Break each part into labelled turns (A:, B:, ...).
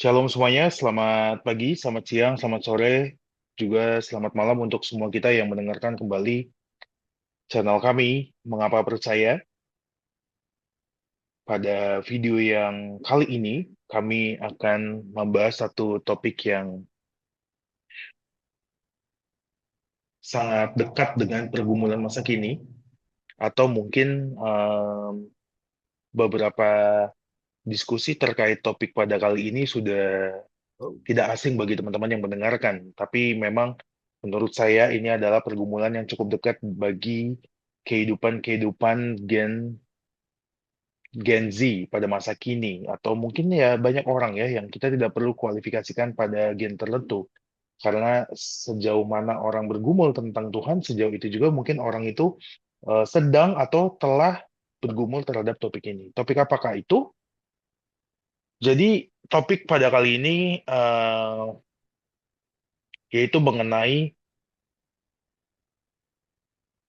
A: Shalom semuanya, selamat pagi, selamat siang, selamat sore, juga selamat malam untuk semua kita yang mendengarkan kembali channel kami, Mengapa Percaya. Pada video yang kali ini, kami akan membahas satu topik yang sangat dekat dengan pergumulan masa kini, atau mungkin beberapa diskusi terkait topik pada kali ini sudah tidak asing bagi teman-teman yang mendengarkan, tapi memang menurut saya ini adalah pergumulan yang cukup dekat bagi kehidupan-kehidupan Gen Z pada masa kini, atau mungkin ya banyak orang ya yang kita tidak perlu kualifikasikan pada gen tertentu. Karena sejauh mana orang bergumul tentang Tuhan, sejauh itu juga mungkin orang itu sedang atau telah bergumul terhadap topik ini. Topik apakah itu? Jadi topik pada kali ini yaitu mengenai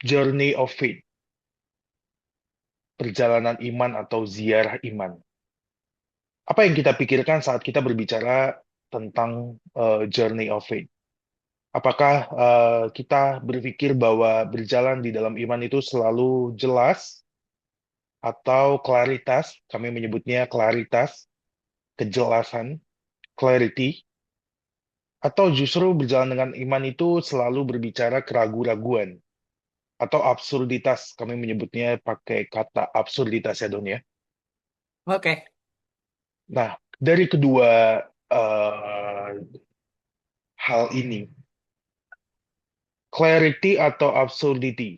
A: journey of faith, perjalanan iman atau ziarah iman. Apa yang kita pikirkan saat kita berbicara tentang journey of faith? Apakah kita berpikir bahwa berjalan di dalam iman itu selalu jelas atau klaritas? Kami menyebutnya klaritas, kejelasan, clarity. Atau justru berjalan dengan iman itu selalu berbicara keraguan-raguan atau absurditas. Kami menyebutnya pakai kata absurditas ya, Don ya.
B: Oke,
A: Nah, dari kedua eh, hal ini, clarity atau absurdity,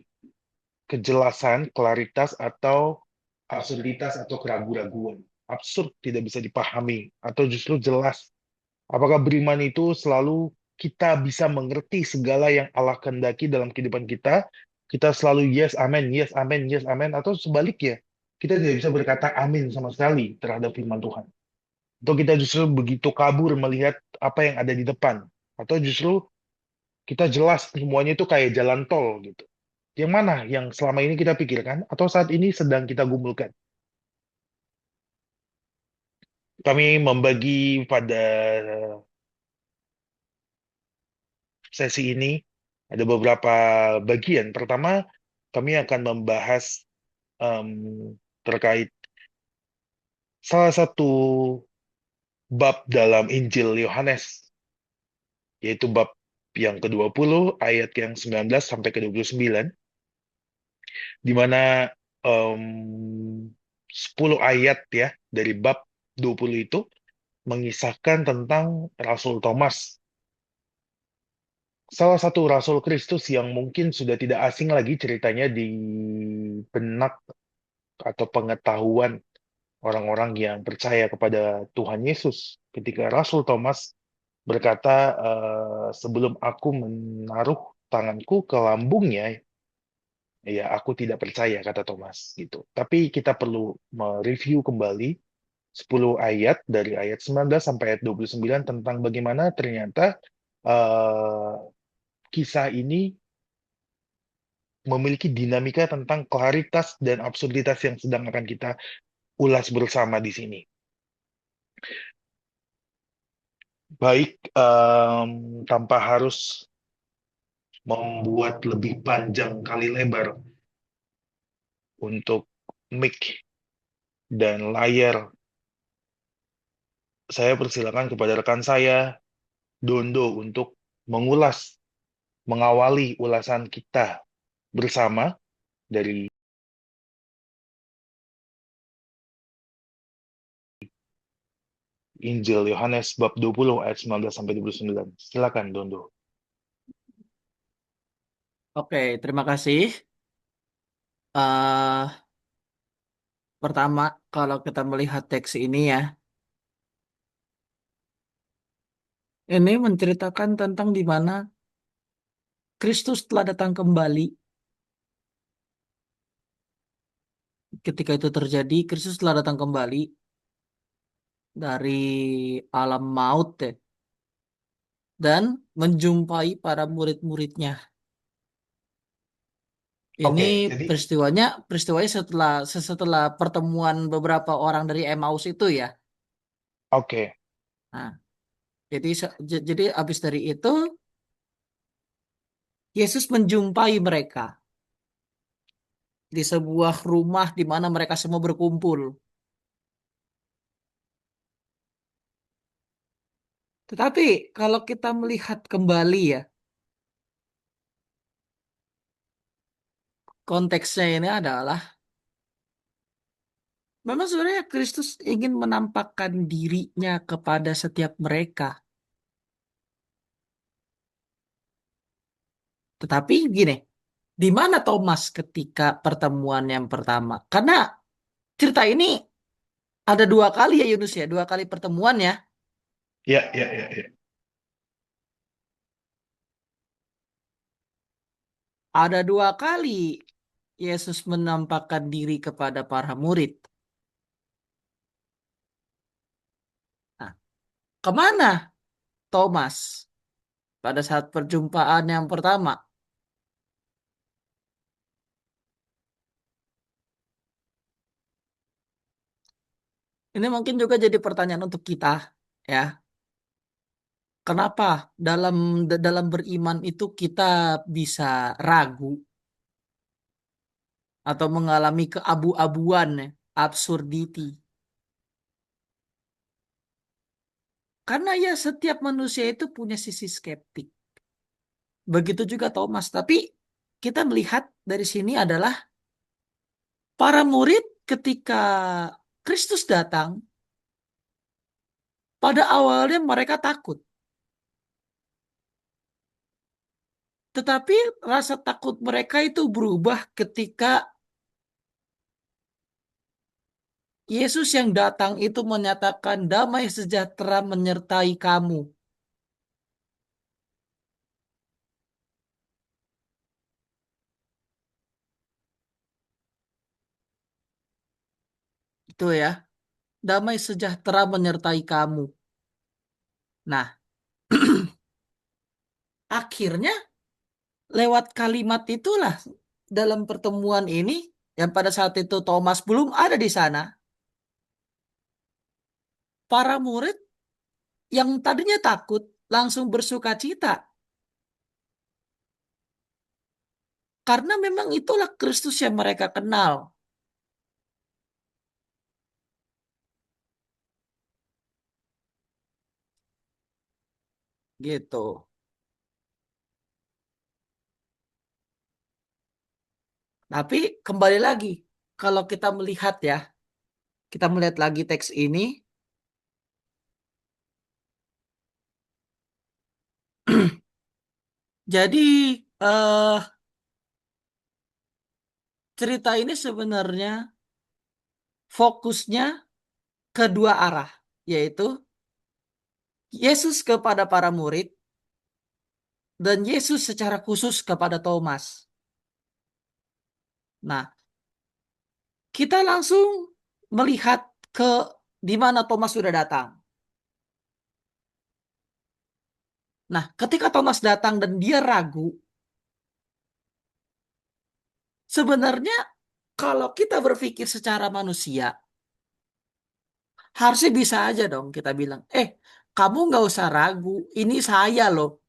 A: kejelasan, klaritas atau absurditas atau keraguan-raguan. Absurd tidak bisa dipahami atau justru jelas. Apakah beriman itu selalu kita bisa mengerti segala yang Allah kehendaki dalam kehidupan kita? Kita selalu yes, amen, yes, amen, yes, amen, atau sebaliknya, kita tidak bisa berkata amin sama sekali terhadap firman Tuhan. Atau kita justru begitu kabur melihat apa yang ada di depan. Atau justru kita jelas semuanya itu kayak jalan tol gitu. Yang mana yang selama ini kita pikirkan atau saat ini sedang kita gumulkan? Kami membagi pada sesi ini ada beberapa bagian. Pertama, kami akan membahas em, terkait salah satu bab dalam Injil Yohanes, yaitu bab yang ke-20 ayat yang 19 sampai ke-29, di mana em, 10 ayat ya dari bab 20 itu mengisahkan tentang Rasul Thomas, salah satu Rasul Kristus yang mungkin sudah tidak asing lagi ceritanya di benak atau pengetahuan orang-orang yang percaya kepada Tuhan Yesus. Ketika Rasul Thomas berkata, sebelum aku menaruh tanganku ke lambungnya, ya aku tidak percaya, kata Thomas gitu. Tapi kita perlu mereview kembali 10 ayat dari ayat 19 sampai ayat 29 tentang bagaimana ternyata eh, kisah ini memiliki dinamika tentang klaritas dan absurditas yang sedang akan kita ulas bersama di sini. Baik, tanpa harus membuat lebih panjang kali lebar untuk mic dan layar, saya persilakan kepada rekan saya, Dondo, untuk mengulas, mengawali ulasan kita bersama dari Injil Yohanes bab 20 ayat 19 sampai 29. Silakan, Dondo.
B: oke, terima kasih. eh Pertama, kalau kita melihat teks ini ya, ini menceritakan tentang di mana Kristus telah datang kembali. Ketika itu terjadi, Kristus telah datang kembali dari alam maut ya, dan menjumpai para murid-muridnya. Ini
A: Oke, jadi
B: peristiwanya setelah pertemuan beberapa orang dari Emmaus itu ya.
A: oke.
B: Nah, jadi habis dari itu Yesus menjumpai mereka di sebuah rumah di mana mereka semua berkumpul. Tetapi kalau kita melihat kembali ya, konteksnya ini adalah memang sebenarnya Kristus ingin menampakkan dirinya kepada setiap mereka. Tetapi gini, di mana Thomas ketika pertemuan yang pertama? Karena cerita ini ada dua kali ya Yunus ya, dua kali pertemuan ya.
A: Ya, ya, ya, ya.
B: Ada dua kali Yesus menampakkan diri kepada para murid. Nah, kemana Thomas pada saat perjumpaan yang pertama? Ini mungkin juga jadi pertanyaan untuk kita, ya. Kenapa dalam beriman itu kita bisa ragu atau mengalami keabu-abuan, ya, absurdity? Karena ya setiap manusia itu punya sisi skeptik. Begitu juga Thomas. Tapi kita melihat dari sini adalah para murid ketika Kristus datang, pada awalnya mereka takut. Tetapi rasa takut mereka itu berubah ketika Yesus yang datang itu menyatakan damai sejahtera menyertai kamu. Itu ya, damai sejahtera menyertai kamu. Nah, akhirnya lewat kalimat itulah dalam pertemuan ini yang pada saat itu Thomas belum ada di sana, para murid yang tadinya takut langsung bersuka cita karena memang itulah Kristus yang mereka kenal. Gitu. Tapi kembali lagi, kalau kita melihat ya, kita melihat lagi teks ini, jadi eh, cerita ini sebenarnya fokusnya ke dua arah, yaitu Yesus kepada para murid dan Yesus secara khusus kepada Thomas. Nah, kita langsung melihat ke di mana Thomas sudah datang. Nah, ketika Thomas datang dan dia ragu, sebenarnya kalau kita berpikir secara manusia, harusnya bisa aja dong kita bilang, kamu nggak usah ragu, ini saya loh.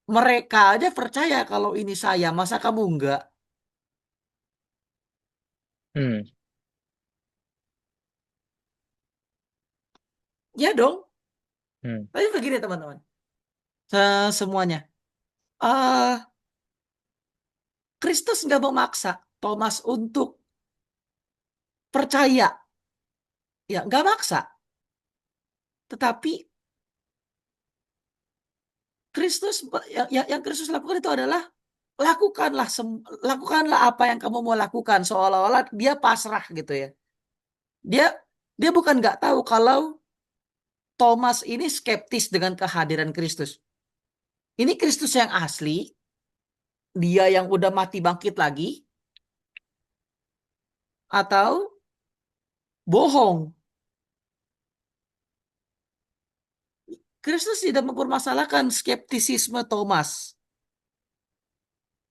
B: Mereka aja percaya kalau ini saya, masa kamu enggak?
A: Hmm,
B: Ya dong.
A: hmm,
B: Tapi begini teman-teman, semuanya. eh Kristus nggak memaksa Thomas untuk percaya, ya nggak maksa. Tetapi Kristus yang Kristus lakukan itu adalah lakukanlah apa yang kamu mau lakukan, seolah-olah dia pasrah gitu ya. Dia dia bukan nggak tahu kalau Thomas ini skeptis dengan kehadiran Kristus. Ini Kristus yang asli, dia yang udah mati bangkit lagi, atau bohong. Kristus tidak mempermasalahkan skeptisisme Thomas.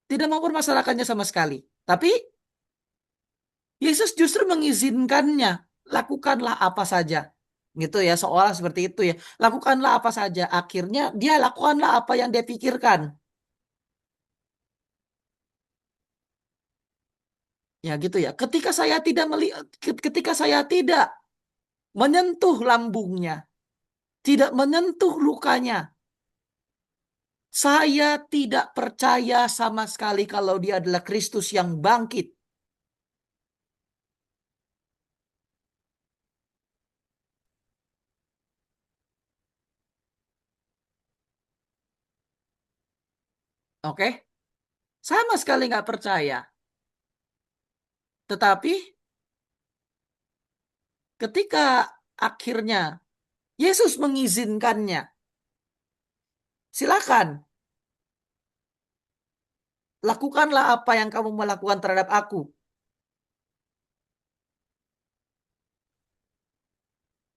B: Tidak mempermasalahkannya sama sekali. Tapi Yesus justru mengizinkannya. Lakukanlah apa saja. Gitu ya, seolah seperti itu ya. Lakukanlah apa saja. Akhirnya dia lakukanlah apa yang dia pikirkan. Ya gitu ya. Ketika saya tidak menyentuh lambungnya, tidak menyentuh lukanya, saya tidak percaya sama sekali kalau dia adalah Kristus yang bangkit. Oke? Sama sekali nggak percaya. Tetapi ketika akhirnya Yesus mengizinkannya, silakan, lakukanlah apa yang kamu melakukan terhadap aku.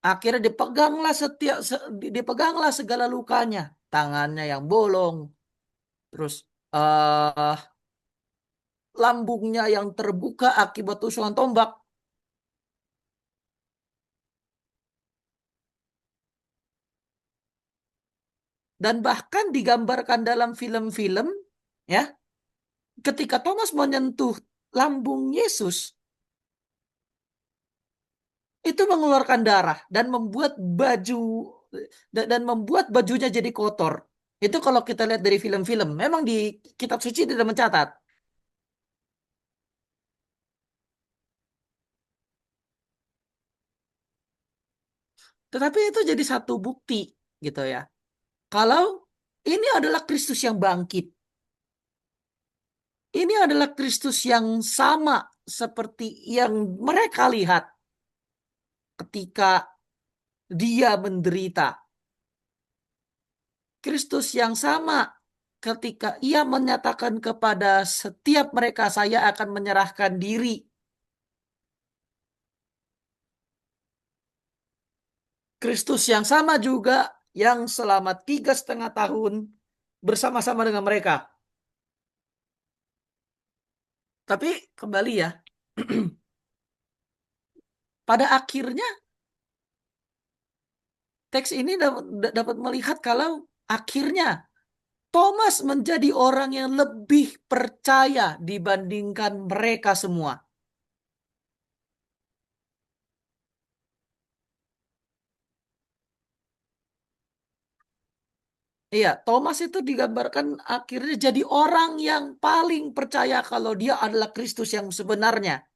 B: Akhirnya dipeganglah segala lukanya, tangannya yang bolong, terus eh lambungnya yang terbuka akibat tusukan tombak, dan bahkan digambarkan dalam film-film, ya, ketika Thomas menyentuh lambung Yesus, itu mengeluarkan darah dan membuat baju dan membuat bajunya jadi kotor. Itu kalau kita lihat dari film-film, memang di kitab suci tidak mencatat. Tetapi itu jadi satu bukti gitu ya. Kalau ini adalah Kristus yang bangkit. Ini adalah Kristus yang sama seperti yang mereka lihat ketika dia menderita. Kristus yang sama ketika ia menyatakan kepada setiap mereka, saya akan menyerahkan diri. Kristus yang sama juga yang selama 3,5 tahun bersama-sama dengan mereka. Tapi kembali ya, pada akhirnya teks ini dapat melihat kalau akhirnya Thomas menjadi orang yang lebih percaya dibandingkan mereka semua. Iya, Thomas itu digambarkan akhirnya jadi orang yang paling percaya kalau dia adalah Kristus yang sebenarnya.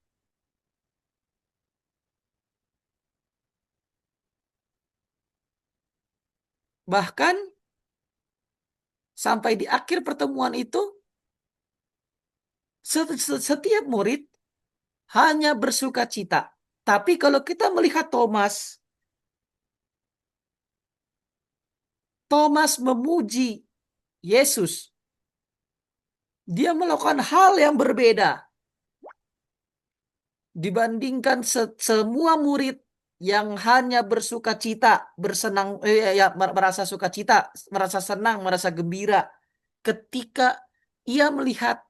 B: Bahkan sampai di akhir pertemuan itu, setiap murid hanya bersuka cita. Tapi kalau kita melihat Thomas, Thomas memuji Yesus. Dia melakukan hal yang berbeda dibandingkan semua murid yang hanya bersuka cita, bersenang, ya, merasa suka cita, merasa senang, merasa gembira ketika ia melihat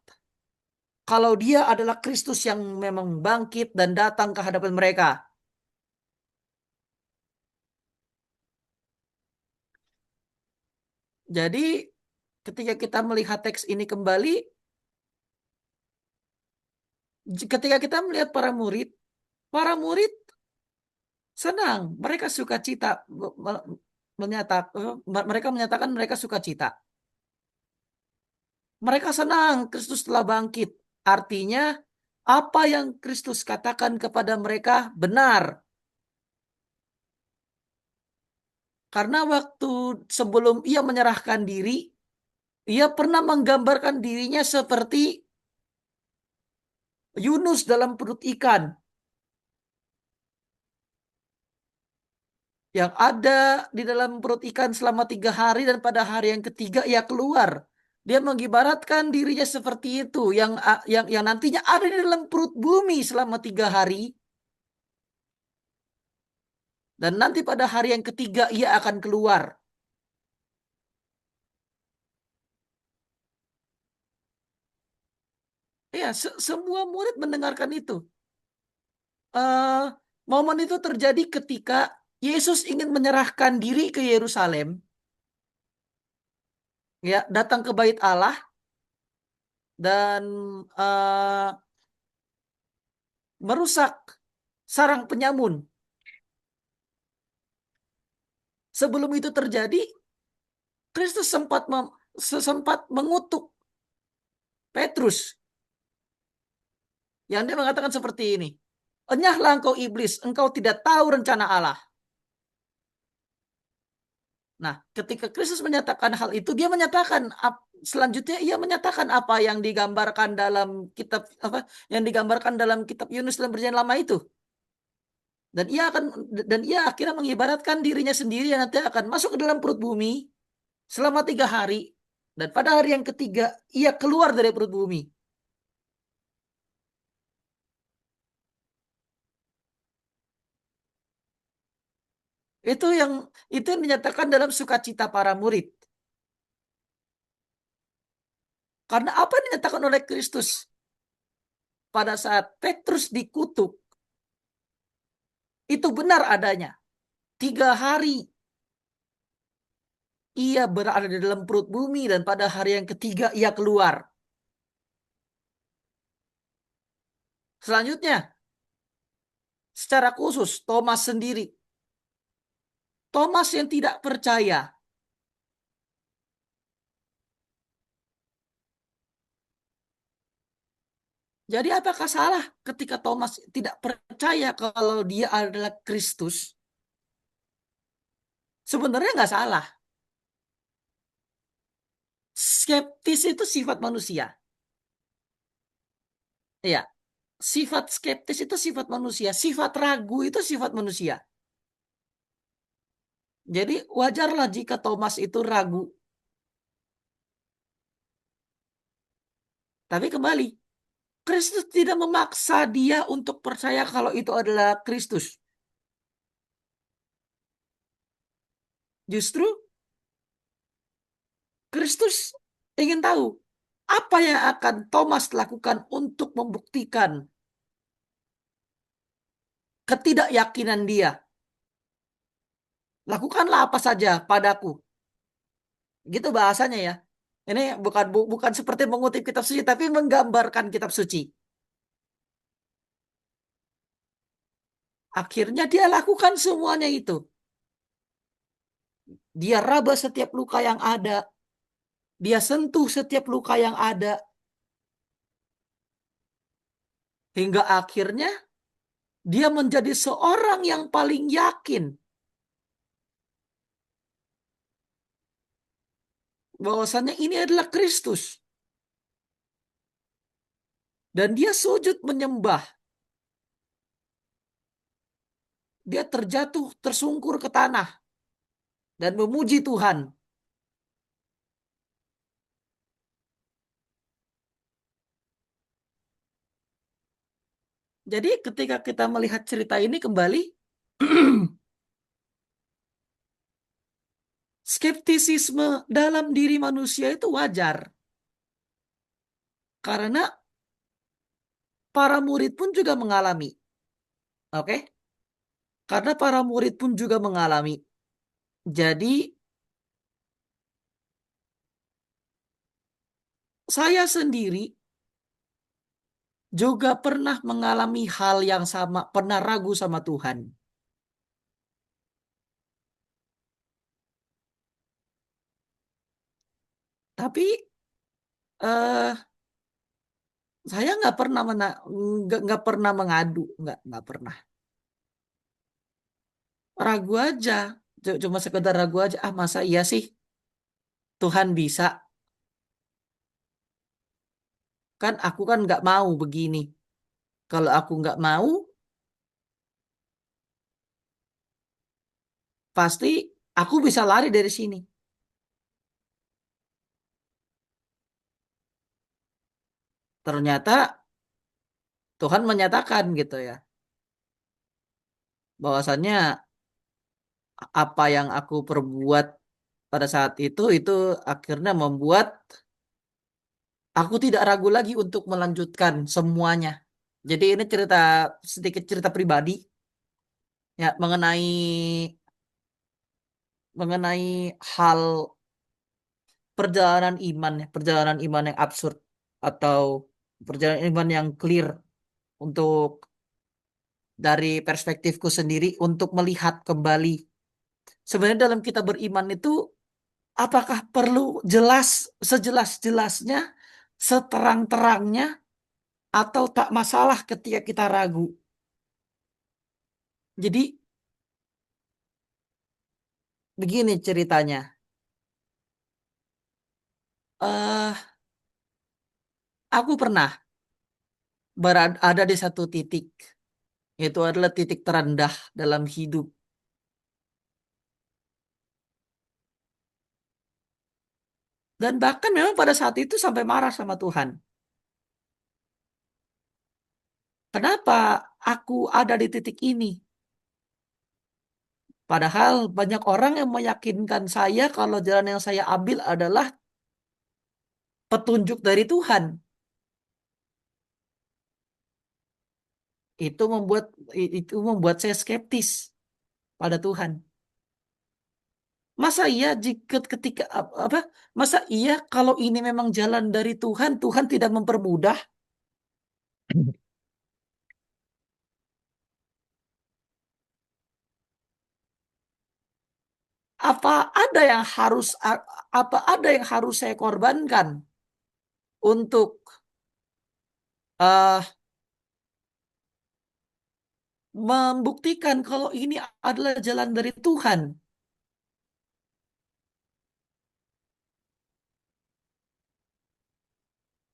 B: kalau dia adalah Kristus yang memang bangkit dan datang ke hadapan mereka. Jadi ketika kita melihat teks ini kembali, ketika kita melihat para murid senang, mereka suka cita, mereka menyatakan mereka suka cita. Mereka senang Kristus telah bangkit. Artinya apa yang Kristus katakan kepada mereka benar. Karena waktu sebelum ia menyerahkan diri, ia pernah menggambarkan dirinya seperti Yunus dalam perut ikan yang ada di dalam perut ikan selama 3 hari dan pada hari yang ketiga ia keluar. Dia mengibaratkan dirinya seperti itu yang nantinya ada di dalam perut bumi selama 3 hari dan nanti pada hari yang ketiga ia akan keluar. Ya, semua murid mendengarkan itu. Eh, Momen itu terjadi ketika Yesus ingin menyerahkan diri ke Yerusalem, ya, datang ke bait Allah dan eh, merusak sarang penyamun. Sebelum itu terjadi, Kristus sempat mengutuk Petrus, yang dia mengatakan seperti ini. Enyahlah engkau iblis, engkau tidak tahu rencana Allah. Nah, ketika Kristus menyatakan hal itu, dia menyatakan selanjutnya ia menyatakan apa yang digambarkan dalam kitab apa yang digambarkan dalam kitab Yunus dalam Perjanjian Lama itu. Dan ia akhirnya mengibaratkan dirinya sendiri yang nanti akan masuk ke dalam perut bumi selama 3 hari, dan pada hari yang ketiga ia keluar dari perut bumi. Itu yang dinyatakan dalam sukacita para murid. Karena apa yang dinyatakan oleh Kristus pada saat Petrus dikutuk, itu benar adanya. 3 hari ia berada di dalam perut bumi, dan pada hari yang ketiga ia keluar. Selanjutnya, secara khusus Thomas sendiri. Thomas yang tidak percaya. Jadi apakah salah ketika Thomas tidak percaya kalau dia adalah Kristus? Sebenarnya nggak salah. Skeptis itu sifat manusia. Iya, sifat skeptis itu sifat manusia. Sifat ragu itu sifat manusia. Jadi wajarlah jika Thomas itu ragu. Tapi kembali, Kristus tidak memaksa dia untuk percaya kalau itu adalah Kristus. Justru Kristus ingin tahu apa yang akan Thomas lakukan untuk membuktikan ketidakyakinan dia. Lakukanlah apa saja padaku. Gitu bahasanya ya. Ini bukan seperti mengutip kitab suci, tapi menggambarkan kitab suci. Akhirnya dia lakukan semuanya itu. Dia raba setiap luka yang ada. Dia sentuh setiap luka yang ada. Hingga akhirnya dia menjadi seorang yang paling yakin bahwasannya ini adalah Kristus. Dan dia sujud menyembah. Dia terjatuh, tersungkur ke tanah dan memuji Tuhan. Jadi ketika kita melihat cerita ini kembali, skeptisisme dalam diri manusia itu wajar. Karena para murid pun juga mengalami. Oke? Karena para murid pun juga mengalami. Jadi saya sendiri juga pernah mengalami hal yang sama, pernah ragu sama Tuhan. Tapi eh, saya nggak pernah mengadu, nggak pernah. Ragu aja, cuma sekedar ragu aja. Ah, masa iya sih Tuhan bisa? Kan aku kan nggak mau begini. Kalau aku nggak mau, pasti aku bisa lari dari sini. Ternyata Tuhan menyatakan gitu ya, bahwasannya apa yang aku perbuat pada saat itu akhirnya membuat aku tidak ragu lagi untuk melanjutkan semuanya. Jadi ini sedikit cerita pribadi. Ya, mengenai hal perjalanan iman yang absurd atau perjalanan iman yang clear untuk dari perspektifku sendiri untuk melihat kembali sebenarnya dalam kita beriman itu apakah perlu sejelas-jelasnya, seterang-terangnya, atau tak masalah ketika kita ragu. Jadi begini ceritanya. eh aku pernah berada di satu titik. Itu adalah titik terendah dalam hidup. Dan bahkan memang pada saat itu sampai marah sama Tuhan. Kenapa aku ada di titik ini? Padahal banyak orang yang meyakinkan saya kalau jalan yang saya ambil adalah petunjuk dari Tuhan. Itu membuat itu membuat saya skeptis pada Tuhan. Masa iya jika ketika apa? Masa iya kalau ini memang jalan dari Tuhan, Tuhan tidak mempermudah? Apa ada yang harus apa ada yang harus saya korbankan untuk eh, membuktikan kalau ini adalah jalan dari Tuhan?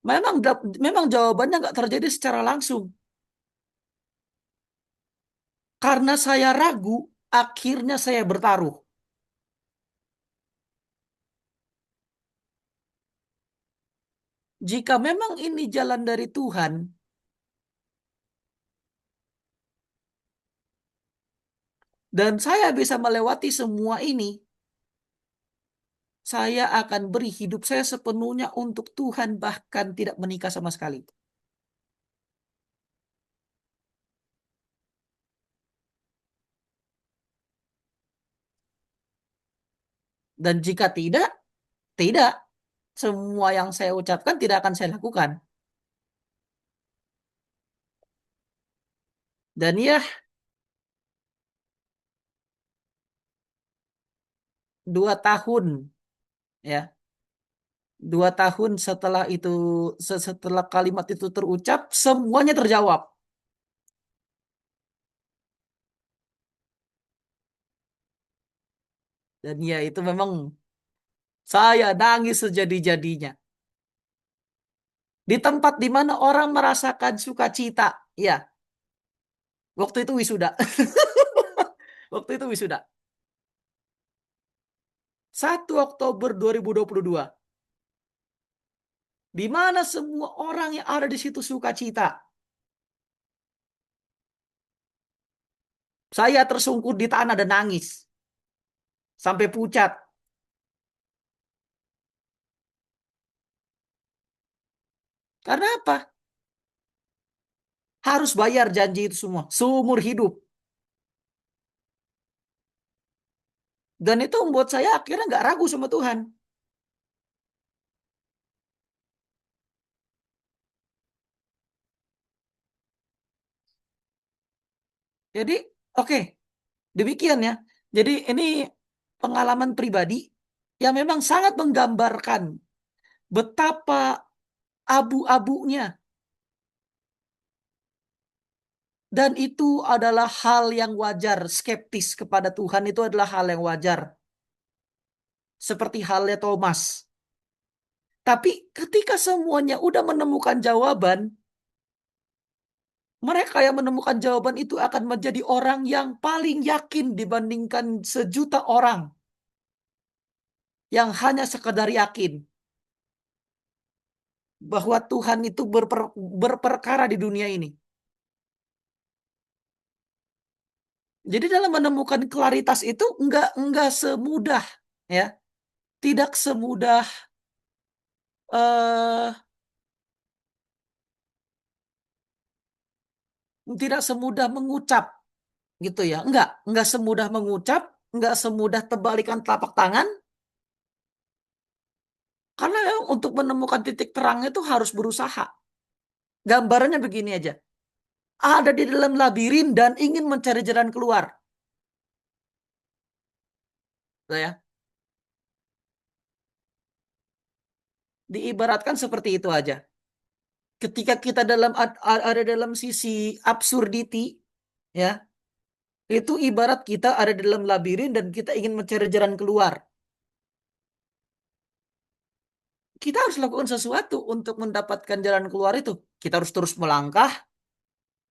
B: Memang jawabannya nggak terjadi secara langsung. Karena saya ragu, akhirnya saya bertaruh. Jika memang ini jalan dari Tuhan, dan saya bisa melewati semua ini, saya akan beri hidup saya sepenuhnya untuk Tuhan, bahkan tidak menikah sama sekali. Dan jika tidak, tidak. Semua yang saya ucapkan tidak akan saya lakukan. Dan ya, 2 tahun, ya, 2 tahun setelah itu, setelah kalimat itu terucap, semuanya terjawab. Dan ya, itu memang saya nangis sejadi-jadinya. Di tempat di mana orang merasakan sukacita. Ya, waktu itu wisuda. Waktu itu wisuda. 1 Oktober 2022. Di mana semua orang yang ada di situ sukacita. Saya tersungkur di tanah dan nangis. Sampai pucat. Karena apa? Harus bayar janji itu semua. Seumur hidup. Dan itu membuat saya akhirnya nggak ragu sama Tuhan. Jadi, oke, demikian ya. Jadi ini pengalaman pribadi yang memang sangat menggambarkan betapa abu-abunya. Dan itu adalah hal yang wajar. Skeptis kepada Tuhan itu adalah hal yang wajar. Seperti halnya Thomas. Tapi ketika semuanya udah menemukan jawaban, mereka yang menemukan jawaban itu akan menjadi orang yang paling yakin dibandingkan sejuta orang yang hanya sekedar yakin bahwa Tuhan itu berperkara di dunia ini. Jadi dalam menemukan klaritas itu enggak semudah, ya, tidak semudah eh tidak semudah mengucap. gitu ya. Enggak semudah mengucap, enggak semudah terbalikan telapak tangan, karena untuk menemukan titik terang itu harus berusaha. Gambarannya begini aja. Ada di dalam labirin dan ingin mencari jalan keluar. Gitu ya. Diibaratkan seperti itu aja. Ketika kita ada dalam sisi absurdity, ya, itu ibarat kita ada di dalam labirin dan kita ingin mencari jalan keluar. Kita harus lakukan sesuatu untuk mendapatkan jalan keluar itu. Kita harus terus melangkah.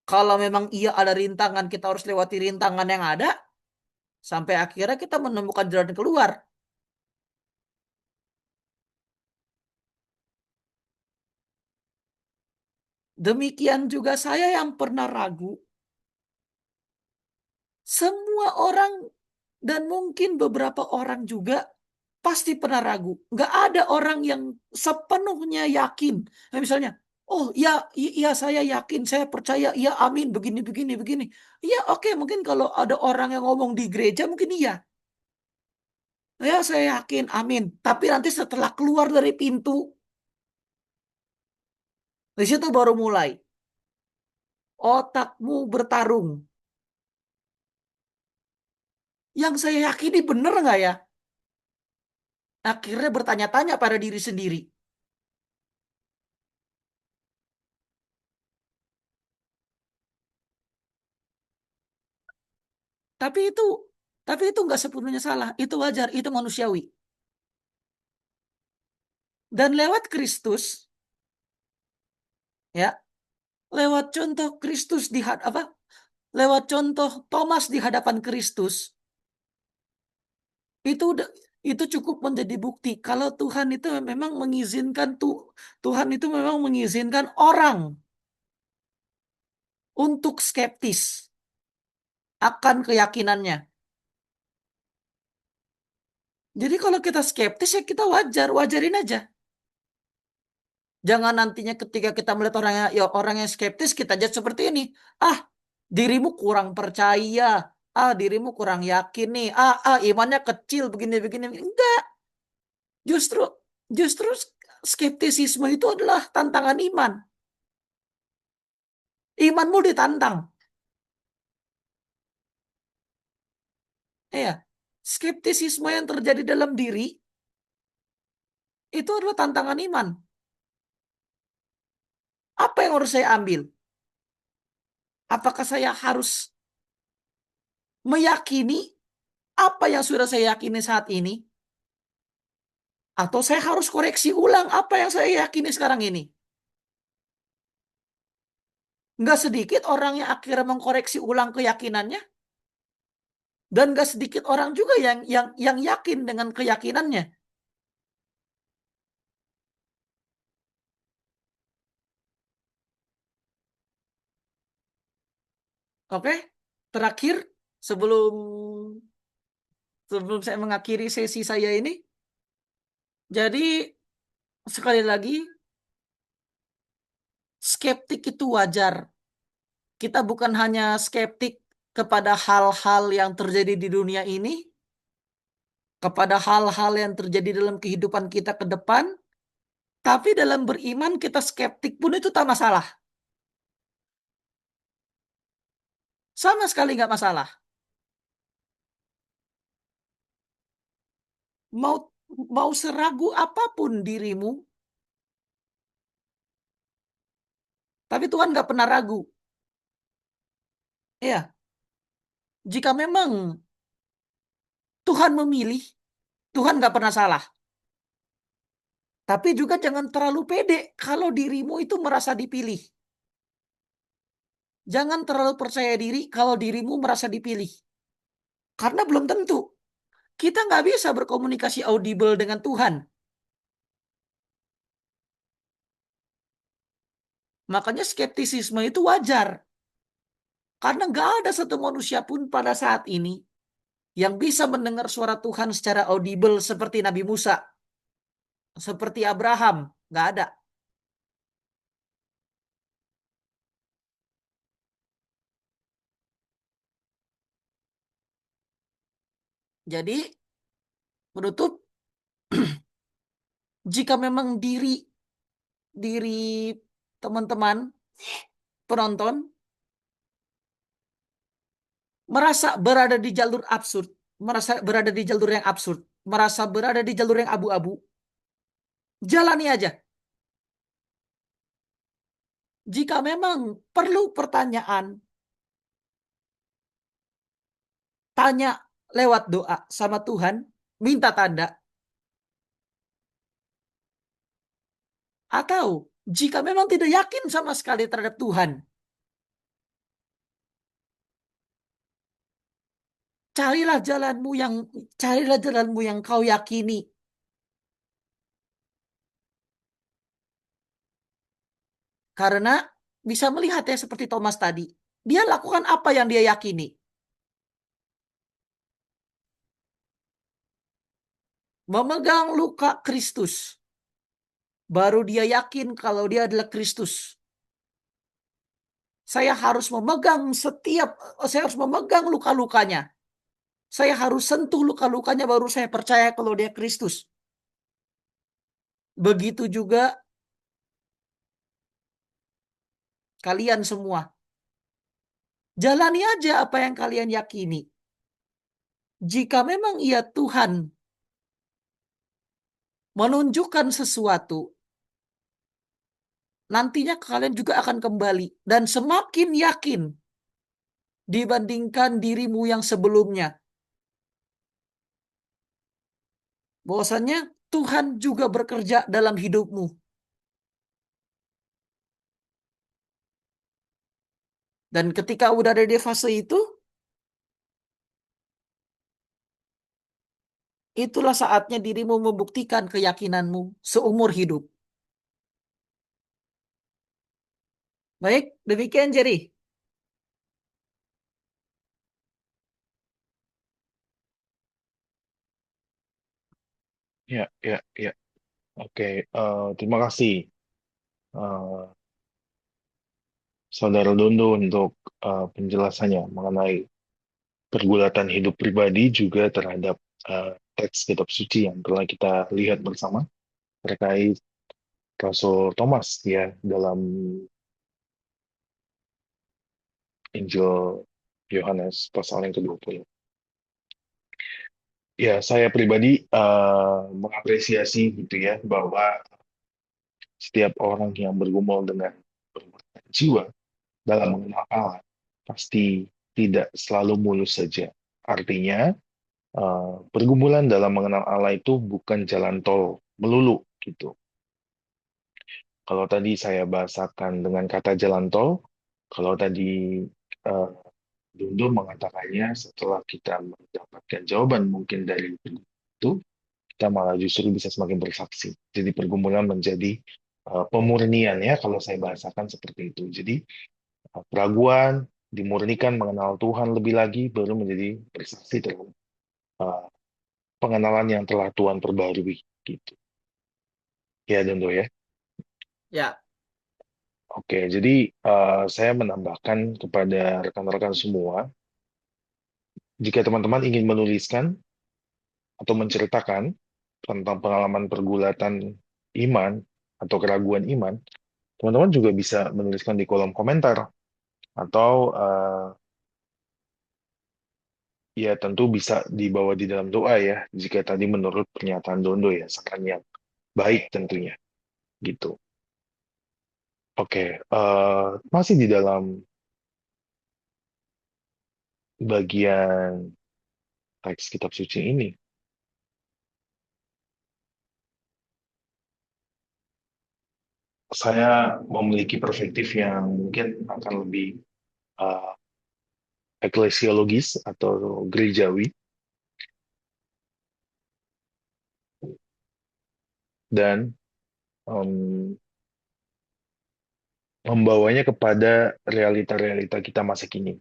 B: Kalau memang iya ada rintangan, kita harus lewati rintangan yang ada sampai akhirnya kita menemukan jalan keluar. Demikian juga saya yang pernah ragu. Semua orang dan mungkin beberapa orang juga pasti pernah ragu. Nggak ada orang yang sepenuhnya yakin. Nah, misalnya, oh ya, iya saya yakin, saya percaya, iya amin, begini, begini, begini. Iya oke, mungkin kalau ada orang yang ngomong di gereja mungkin iya. Ya saya yakin, amin. Tapi nanti setelah keluar dari pintu, di situ baru mulai. Otakmu bertarung. Yang saya yakini bener nggak ya? Akhirnya bertanya-tanya pada diri sendiri. Tapi itu, tapi itu nggak sepenuhnya salah. Itu wajar, itu manusiawi. Dan lewat Kristus, ya, lewat contoh Kristus apa? Lewat contoh Thomas di hadapan Kristus, itu itu cukup menjadi bukti kalau Tuhan itu memang mengizinkan Tuhan itu memang mengizinkan orang untuk skeptis akan keyakinannya. Jadi kalau kita skeptis ya kita wajarin aja. Jangan nantinya ketika kita melihat orang yang skeptis kita judge seperti ini. Ah, dirimu kurang percaya. Ah, dirimu kurang yakin nih. Imannya kecil begini begini. Enggak, justru justru skeptisisme itu adalah tantangan iman. Imanmu ditantang. Ya, skeptisisme yang terjadi dalam diri itu adalah tantangan iman. Apa yang harus saya ambil? Apakah saya harus meyakini apa yang sudah saya yakini saat ini? Atau saya harus koreksi ulang apa yang saya yakini sekarang ini? Nggak sedikit orang yang akhirnya mengkoreksi ulang keyakinannya, dan nggak sedikit orang juga yang yakin dengan keyakinannya. Oke, terakhir sebelum sebelum saya mengakhiri sesi saya ini, jadi sekali lagi skeptik itu wajar. Kita bukan hanya skeptik kepada hal-hal yang terjadi di dunia ini, kepada hal-hal yang terjadi dalam kehidupan kita ke depan, tapi dalam beriman kita skeptik pun itu tak masalah. Sama sekali nggak masalah. Mau mau seragu apapun dirimu, tapi Tuhan nggak pernah ragu. Ya, jika memang Tuhan memilih, Tuhan nggak pernah salah. Tapi juga jangan terlalu pede kalau dirimu itu merasa dipilih. Jangan terlalu percaya diri kalau dirimu merasa dipilih. Karena belum tentu. Kita nggak bisa berkomunikasi audible dengan Tuhan. Makanya skeptisisme itu wajar. Karena nggak ada satu manusia pun pada saat ini yang bisa mendengar suara Tuhan secara audible seperti Nabi Musa, seperti Abraham. Nggak ada. Jadi menutup, jika memang diri teman-teman penonton merasa berada di jalur absurd, merasa berada di jalur yang absurd, merasa berada di jalur yang abu-abu, jalani aja. Jika memang perlu pertanyaan, tanya lewat doa sama Tuhan, minta tanda. Atau jika memang tidak yakin sama sekali terhadap Tuhan, carilah jalanmu yang kau yakini. Karena bisa melihat ya seperti Thomas tadi, dia lakukan apa yang dia yakini. Memegang luka Kristus, baru dia yakin kalau dia adalah Kristus. Saya harus memegang luka-lukanya. Saya harus sentuh luka-lukanya baru saya percaya kalau dia Kristus. Begitu juga kalian semua. Jalani aja apa yang kalian yakini. Jika memang ia Tuhan menunjukkan sesuatu, nantinya kalian juga akan kembali dan semakin yakin dibandingkan dirimu yang sebelumnya. Bahwasannya Tuhan juga bekerja dalam hidupmu. Dan ketika udah ada di fase itu, itulah saatnya dirimu membuktikan keyakinanmu seumur hidup. Baik, demikian Jerry.
A: Ya, ya, ya. Oke, terima kasih, eh, Saudara Dondo untuk penjelasannya mengenai pergulatan hidup pribadi juga terhadap teks kitab suci yang telah kita lihat bersama terkait Rasul Thomas ya dalam Injil Yohanes pasal yang ke-20. Ya, saya pribadi mengapresiasi gitu ya bahwa setiap orang yang bergumul dengan berbagai jiwa dalam mengenal Allah pasti tidak selalu mulus saja. Artinya, pergumulan dalam mengenal Allah itu bukan jalan tol melulu gitu. Kalau tadi saya bahasakan dengan kata jalan tol, kalau tadi uh, Dondo mengatakannya setelah kita mendapatkan jawaban mungkin dari itu, kita malah justru bisa semakin bersaksi. Jadi pergumulan menjadi pemurnian ya, kalau saya bahasakan seperti itu. Jadi keraguan dimurnikan mengenal Tuhan lebih lagi, baru menjadi bersaksi terhadap uh, pengenalan yang telah Tuhan perbarui gitu. Ya Dondo ya.
B: Ya,
A: Oke, jadi saya menambahkan kepada rekan-rekan semua, jika teman-teman ingin menuliskan atau menceritakan tentang pengalaman pergulatan iman atau keraguan iman, teman-teman juga bisa menuliskan di kolom komentar atau ya tentu bisa dibawa di dalam doa ya, jika tadi menurut pernyataan Dondo ya, saran yang baik tentunya gitu. Oke, masih di dalam bagian teks kitab suci ini, saya memiliki perspektif yang mungkin akan lebih uh, eklesiologis atau gerejawi dan um, membawanya kepada realita-realita kita masa kini.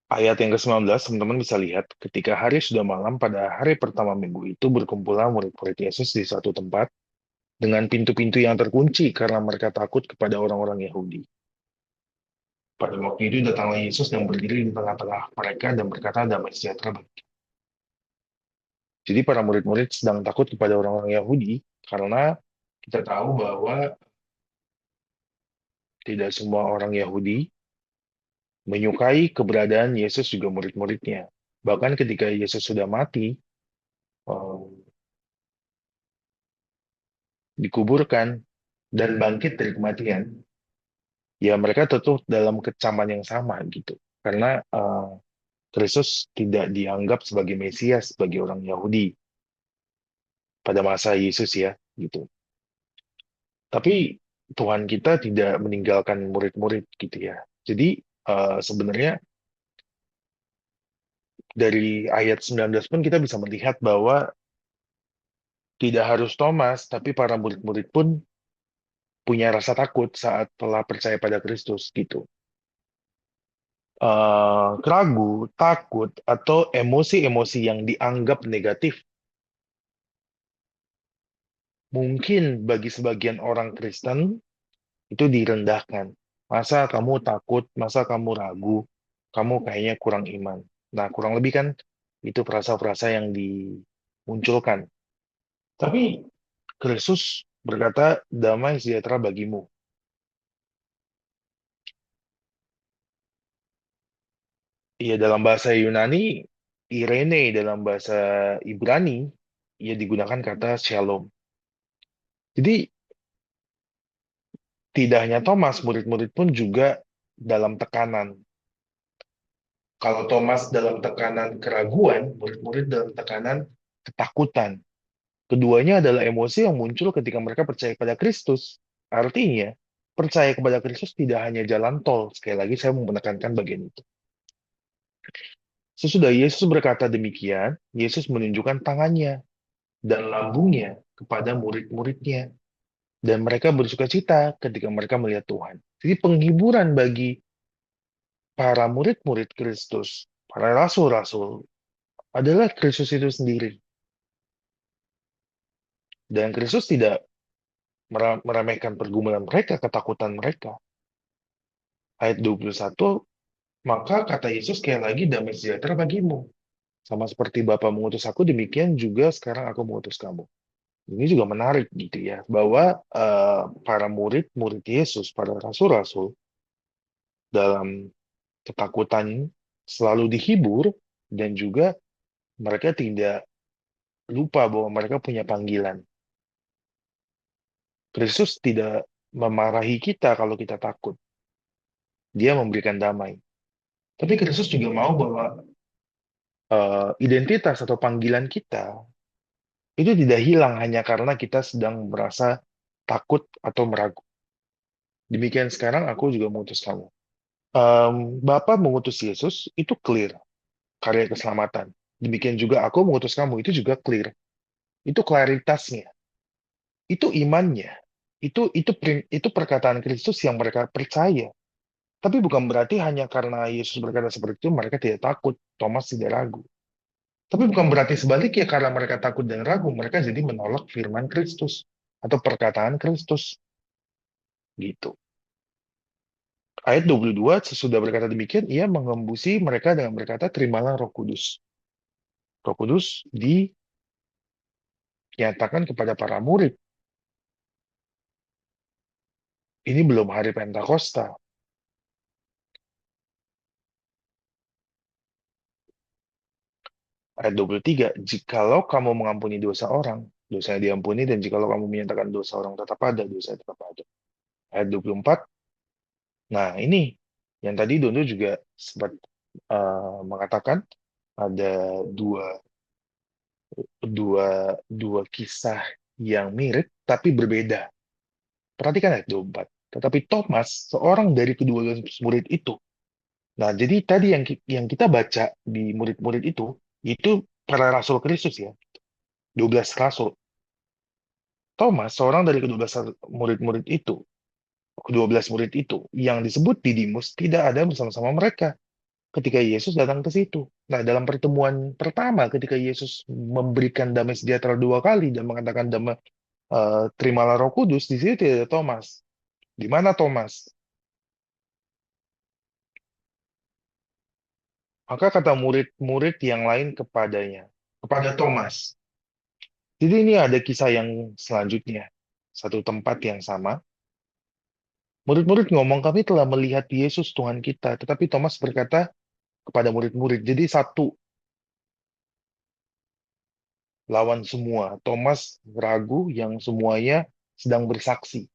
A: Ayat yang ke-19, teman-teman bisa lihat, ketika hari sudah malam pada hari pertama minggu itu berkumpullah murid-murid Yesus di satu tempat dengan pintu-pintu yang terkunci karena mereka takut kepada orang-orang Yahudi. Pada waktu itu datanglah Yesus dan berdiri di tengah-tengah mereka dan berkata, damai sejahtera bagi. Jadi para murid-murid sedang takut kepada orang-orang Yahudi karena kita tahu bahwa tidak semua orang Yahudi menyukai keberadaan Yesus juga murid-muridnya. Bahkan ketika Yesus sudah mati, eh, dikuburkan, dan bangkit dari kematian, ya mereka tetap dalam kecaman yang sama gitu. Karena Kristus tidak dianggap sebagai Mesias bagi orang Yahudi pada masa Yesus ya, gitu. Tapi Tuhan kita tidak meninggalkan murid-murid gitu ya. Jadi sebenarnya dari ayat 19 pun kita bisa melihat bahwa tidak harus Thomas, tapi para murid-murid pun punya rasa takut saat telah percaya pada Kristus gitu. Ragu, takut, atau emosi-emosi yang dianggap negatif mungkin bagi sebagian orang Kristen itu direndahkan. Masa kamu takut, masa kamu ragu, kamu kayaknya kurang iman. Nah, kurang lebih kan itu frasa-frasa yang dimunculkan. Tapi Kristus berkata, damai sejahtera bagimu. Iya, dalam bahasa Yunani, Irene, dalam bahasa Ibrani, ia digunakan kata shalom. Jadi, tidak hanya Thomas, murid-murid pun juga dalam tekanan. Kalau Thomas dalam tekanan keraguan, murid-murid dalam tekanan ketakutan. Keduanya adalah emosi yang muncul ketika mereka percaya pada Kristus. Artinya, percaya kepada Kristus tidak hanya jalan tol. Sekali lagi saya mau menekankan bagian itu. Sesudah Yesus berkata demikian, Yesus menunjukkan tangannya dan lambungnya kepada murid-muridnya. Dan mereka bersuka cita ketika mereka melihat Tuhan. Jadi penghiburan bagi para murid-murid Kristus, para rasul-rasul, adalah Kristus itu sendiri. Dan Kristus tidak meremehkan pergumulan mereka, ketakutan mereka. Ayat 21, maka kata Yesus sekali lagi, damai sejahtera bagimu. Sama seperti Bapa mengutus aku, demikian juga sekarang aku mengutus kamu. Ini juga menarik gitu ya, bahwa para murid-murid Yesus, para rasul-rasul, dalam ketakutan selalu dihibur, dan juga mereka tidak lupa bahwa mereka punya panggilan. Kristus tidak memarahi kita kalau kita takut. Dia memberikan damai. Tapi Kristus juga mau bahwa identitas atau panggilan kita itu tidak hilang hanya karena kita sedang merasa takut atau meragu. Demikian sekarang aku juga mengutus kamu. Bapa mengutus Yesus itu clear, karya keselamatan. Demikian juga aku mengutus kamu itu juga clear. Itu klaritasnya, itu imannya, itu perkataan Kristus yang mereka percaya. Tapi bukan berarti hanya karena Yesus berkata seperti itu mereka tidak takut, Thomas tidak ragu. Tapi bukan berarti sebaliknya karena mereka takut dan ragu, mereka jadi menolak firman Kristus atau perkataan Kristus. Gitu. Ayat 22, sesudah berkata demikian, ia mengembusi mereka dengan berkata, terimalah Roh Kudus. Roh Kudus dinyatakan kepada para murid. Ini belum hari Pentakosta. Ayat 23, jikalau kamu mengampuni dosa orang, dosanya diampuni, dan jikalau kamu menyatakan dosa orang tetap ada, dosa tetap ada. Ayat 24, nah ini yang tadi Dondo juga sempat mengatakan ada dua, dua kisah yang mirip tapi berbeda. Perhatikan ayat 24. Tetapi Thomas, seorang dari kedua murid itu. Nah, jadi tadi yang kita baca di murid-murid itu para rasul Kristus ya, 12 rasul. Thomas, seorang dari kedua belas murid-murid itu, kedua belas murid itu, yang disebut Didimus, tidak ada bersama-sama mereka ketika Yesus datang ke situ. Nah, dalam pertemuan pertama ketika Yesus memberikan damai sejahtera dua kali dan mengatakan damai terimalah Roh Kudus, di situ tidak ada Thomas. Di mana Thomas? Maka kata murid-murid yang lain kepadanya, kepada Thomas. Jadi ini ada kisah yang selanjutnya. Satu tempat yang sama. Murid-murid ngomong, kami telah melihat Yesus Tuhan kita. Tetapi Thomas berkata kepada murid-murid, jadi satu lawan semua. Thomas ragu yang semuanya sedang bersaksi.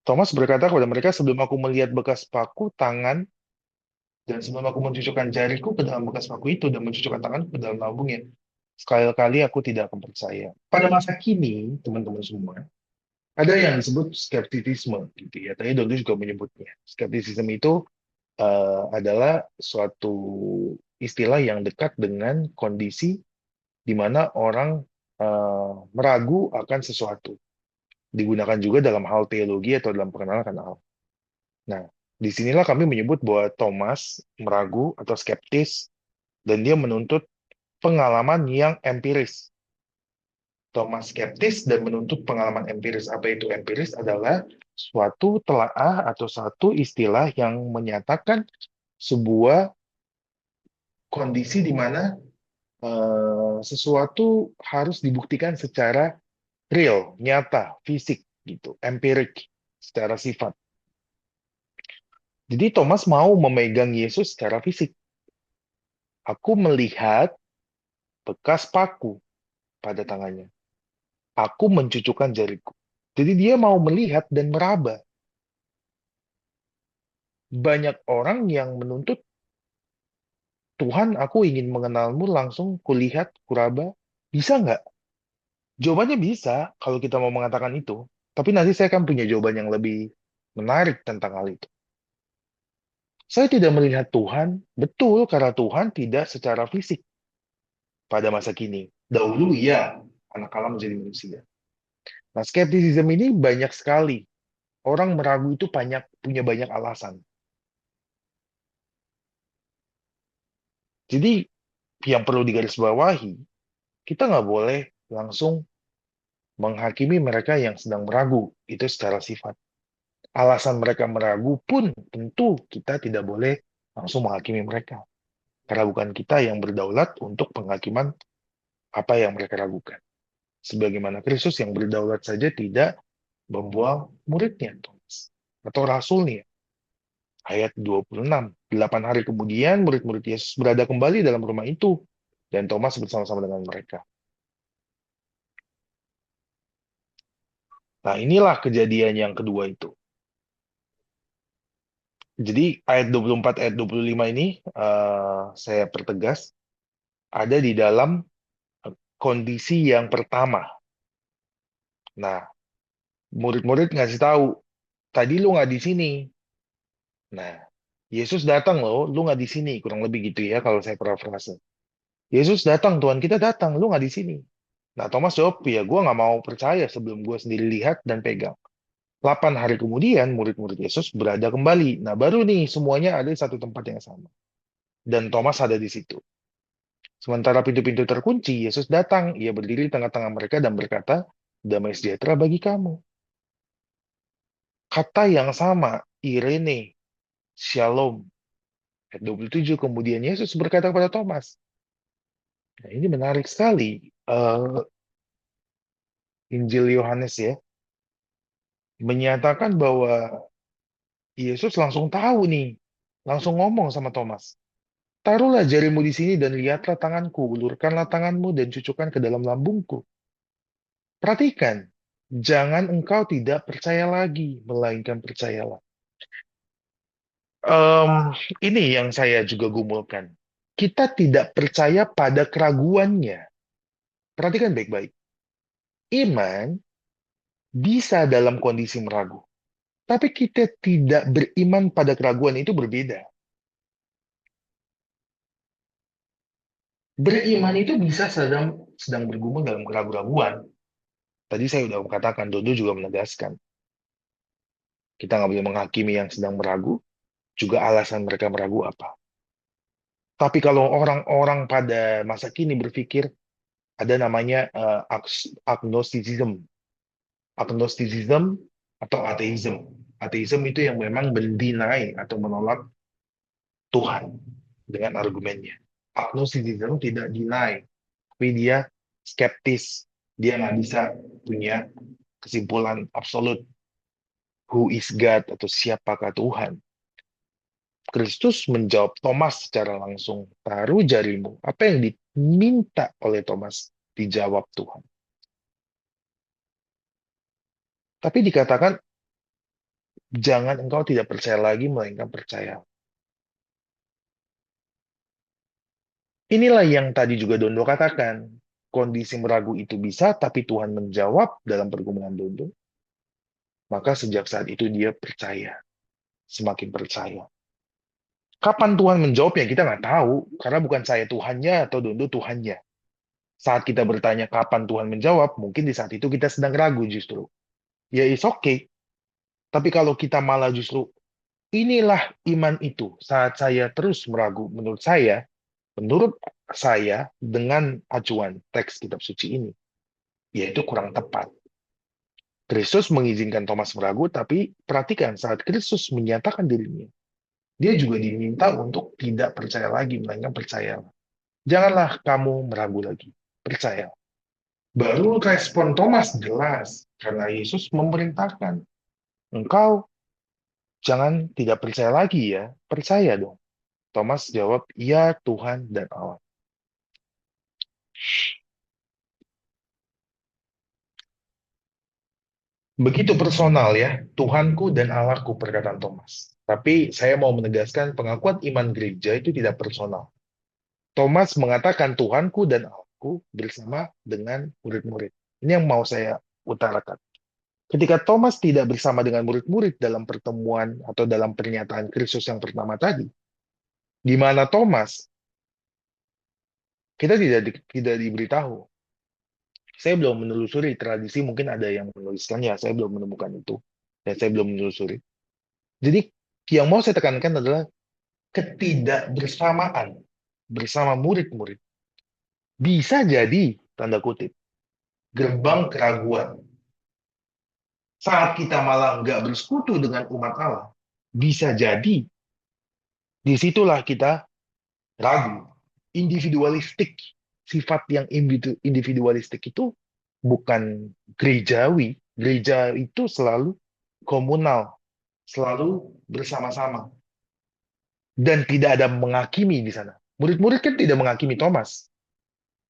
A: Thomas berkata kepada mereka, sebelum aku melihat bekas paku tangan, dan sebelum aku mencucukkan jariku ke dalam bekas paku itu, dan mencucukkan tanganku ke dalam lambungnya, sekali-kali aku tidak akan percaya. Pada masa kini, teman-teman semua, ada yang disebut skeptisisme, gitu ya. Tadi Dodo juga menyebutnya. Skeptisisme itu adalah suatu istilah yang dekat dengan kondisi di mana orang meragu akan sesuatu. Digunakan juga dalam hal teologi atau dalam pengenalan akan Allah. Nah, disinilah kami menyebut bahwa Thomas meragu atau skeptis, dan dia menuntut pengalaman yang empiris. Thomas skeptis dan menuntut pengalaman empiris. Apa itu empiris? Adalah suatu telaah atau satu istilah yang menyatakan sebuah kondisi di mana sesuatu harus dibuktikan secara real, nyata, fisik, gitu, empirik, secara sifat. Jadi Thomas mau memegang Yesus secara fisik. Aku melihat bekas paku pada tangannya. Aku mencucukkan jariku. Jadi dia mau melihat dan meraba. Banyak orang yang menuntut, Tuhan, aku ingin mengenalmu langsung, kulihat, kuraba. Bisa nggak? Jawabannya bisa kalau kita mau mengatakan itu. Tapi nanti saya akan punya jawaban yang lebih menarik tentang hal itu. Saya tidak melihat Tuhan, betul, karena Tuhan tidak secara fisik pada masa kini. Dahulu iya, anak Allah menjadi manusia. Nah, skeptisisme ini banyak sekali. Orang meragu itu punya banyak alasan. Jadi, yang perlu digarisbawahi, kita nggak boleh langsung menghakimi mereka yang sedang meragu. Itu secara sifat. Alasan mereka meragu pun tentu kita tidak boleh langsung menghakimi mereka. Karena bukan kita yang berdaulat untuk penghakiman apa yang mereka ragukan. Sebagaimana Kristus yang berdaulat saja tidak membuang muridnya, Thomas, atau rasulnya. Ayat 26. 8 hari kemudian murid-murid Yesus berada kembali dalam rumah itu, dan Thomas bersama-sama dengan mereka. Nah, inilah kejadian yang kedua itu. Jadi ayat 24, ayat 25 ini saya pertegas, ada di dalam kondisi yang pertama. Nah, murid-murid ngasih tahu, tadi lu nggak di sini. Nah, Yesus datang loh, lu nggak di sini. Kurang lebih gitu ya kalau saya parafrase. Yesus datang, Tuhan kita datang, lu nggak di sini. Nah, Thomas jawab, ya gue nggak mau percaya sebelum gue sendiri lihat dan pegang. 8 hari kemudian, murid-murid Yesus berada kembali. Nah, baru nih semuanya ada di satu tempat yang sama. Dan Thomas ada di situ. Sementara pintu-pintu terkunci, Yesus datang. Ia berdiri di tengah-tengah mereka dan berkata, damai sejahtera bagi kamu. Kata yang sama, Irene, Shalom. Ayat 27, kemudian Yesus berkata kepada Thomas. Nah, ini menarik sekali. Injil Yohanes ya, menyatakan bahwa Yesus langsung tahu nih, langsung ngomong sama Thomas. Taruhlah jarimu di sini dan lihatlah tanganku, ulurkanlah tanganmu dan cucukkan ke dalam lambungku. Perhatikan, jangan engkau tidak percaya lagi, melainkan percayalah. Em, ini yang saya juga gumulkan. Kita tidak percaya pada keraguannya. Perhatikan baik-baik. Iman bisa dalam kondisi meragu. Tapi kita tidak beriman pada keraguan itu berbeda. Beriman itu bisa sedang bergumul dalam keraguan. Tadi saya sudah katakan, Dodo juga menegaskan. Kita nggak boleh menghakimi yang sedang meragu, juga alasan mereka meragu apa. Tapi kalau orang-orang pada masa kini berpikir, ada namanya agnosticism. Agnosticism atau ateism. Ateism itu yang memang mendinai atau menolak Tuhan. dengan argumennya. Agnosticism tidak deny, tapi dia skeptis. Dia nggak bisa punya kesimpulan absolut. Who is God atau siapakah Tuhan? Kristus menjawab Thomas secara langsung. Taruh jarimu. Apa yang diminta oleh Thomas dijawab Tuhan. Tapi dikatakan, jangan engkau tidak percaya lagi, melainkan percaya. Inilah yang tadi juga Dondo katakan. Kondisi meragu itu bisa, tapi Tuhan menjawab dalam pergumulan Dondo. Maka sejak saat itu dia percaya. Semakin percaya. Kapan Tuhan menjawabnya kita nggak tahu. Karena bukan saya Tuhannya atau Dondo Tuhannya. Saat kita bertanya kapan Tuhan menjawab, mungkin di saat itu kita sedang ragu justru. Ya is okay. Tapi kalau kita malah justru, inilah iman itu. Saat saya terus meragu, menurut saya dengan acuan teks kitab suci ini, yaitu kurang tepat. Kristus mengizinkan Thomas meragu, tapi perhatikan saat Kristus menyatakan dirinya, dia juga diminta untuk tidak percaya lagi, melainkan percaya. Janganlah kamu meragu lagi, percaya. Baru respon Thomas jelas, karena Yesus memerintahkan, engkau jangan tidak percaya lagi ya, percaya dong. Thomas jawab, iya Tuhan dan Allah. Begitu personal ya, Tuhanku dan Allahku, perkataan Thomas. Tapi saya mau menegaskan pengakuan iman gereja itu tidak personal. Thomas mengatakan Tuhanku dan Allahku bersama dengan murid-murid. Ini yang mau saya utarakan. Ketika Thomas tidak bersama dengan murid-murid dalam pertemuan atau dalam pernyataan Kristus yang pertama tadi, di mana Thomas, kita tidak diberitahu. Saya belum menelusuri tradisi, mungkin ada yang menuliskannya, saya belum menemukan itu. Dan saya belum menelusuri. Jadi yang mau saya tekankan adalah ketidakbersamaan bersama murid-murid. Bisa jadi, tanda kutip, gerbang keraguan. Saat kita malah nggak bersekutu dengan umat Allah, bisa jadi disitulah kita ragu. Individualistik, sifat yang individualistik itu bukan gerejawi. Gereja itu selalu komunal, selalu bersama-sama. Dan tidak ada menghakimi di sana. Murid-murid kan tidak menghakimi Thomas.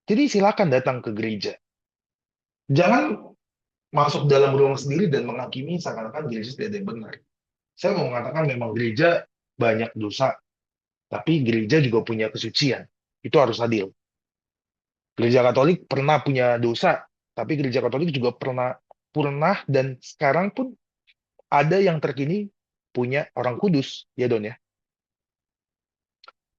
A: Jadi silakan datang ke gereja. Jangan masuk dalam ruang sendiri dan menghakimi seakan-akan gereja tidak ada yang benar. Saya mau mengatakan memang gereja banyak dosa, tapi gereja juga punya kesucian. Itu harus adil. Gereja Katolik pernah punya dosa, tapi gereja Katolik juga pernah dan sekarang pun ada yang terkini punya orang kudus, ya Don ya.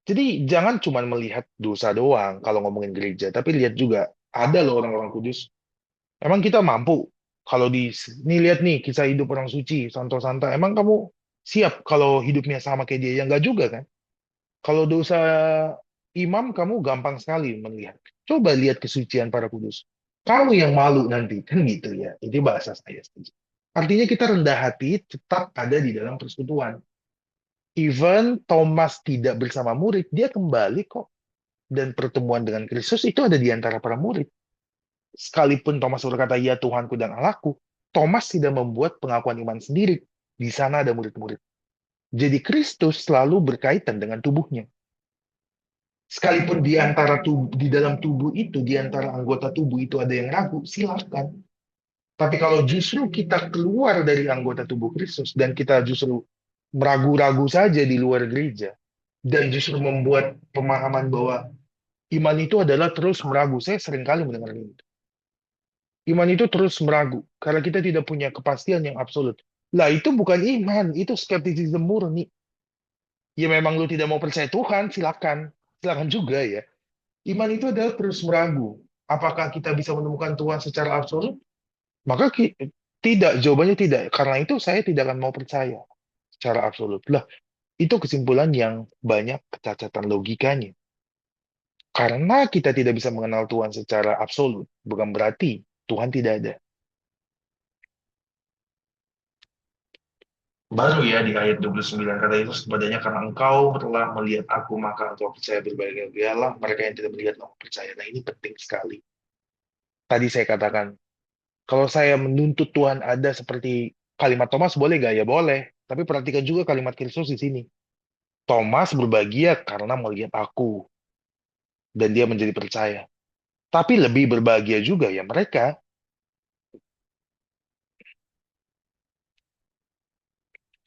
A: Jadi jangan cuma melihat dosa doang kalau ngomongin gereja, tapi lihat juga ada loh orang-orang kudus. Emang kita mampu kalau di nih lihat nih kisah hidup orang suci, Santo Santa. Emang kamu siap kalau hidupnya sama kayak dia? Ya enggak juga kan? Kalau dosa imam kamu gampang sekali melihat. Coba lihat kesucian para kudus. Kamu yang malu nanti kan gitu ya. Ini bahasa saya saja. Artinya kita rendah hati tetap ada di dalam persekutuan. Even Thomas tidak bersama murid, dia kembali kok. Dan pertemuan dengan Kristus itu ada di antara para murid. Sekalipun Thomas berkata, ya Tuhanku dan Allahku, Thomas tidak membuat pengakuan iman sendiri. Di sana ada murid-murid. Jadi Kristus selalu berkaitan dengan tubuhnya. Sekalipun di antara di dalam tubuh itu, di antara anggota tubuh itu ada yang ragu, silakan. Tapi kalau justru kita keluar dari anggota tubuh Kristus dan kita justru meragu-ragu saja di luar gereja dan justru membuat pemahaman bahwa iman itu adalah terus meragu. Saya sering kali mendengar ini. Iman itu terus meragu karena kita tidak punya kepastian yang absolut. Lah itu bukan iman, itu skeptisisme murni. Ya memang lu tidak mau percaya Tuhan, silakan. Silakan juga ya. Iman itu adalah terus meragu. Apakah kita bisa menemukan Tuhan secara absolut? Maka tidak, jawabannya tidak. Karena itu saya tidak akan mau percaya secara absolut. Lah, itu kesimpulan yang banyak kecacatan logikanya. Karena kita tidak bisa mengenal Tuhan secara absolut, bukan berarti Tuhan tidak ada. Baru ya di ayat 29 kata itu kepadanya karena engkau telah melihat aku maka engkau percaya berbahagialah mereka yang tidak melihat namun percaya. Nah ini penting sekali. Tadi saya katakan kalau saya menuntut Tuhan ada seperti kalimat Thomas boleh gak? Ya boleh. Tapi perhatikan juga kalimat Kristus di sini. Thomas berbahagia karena melihat aku dan dia menjadi percaya. Tapi lebih berbahagia juga ya mereka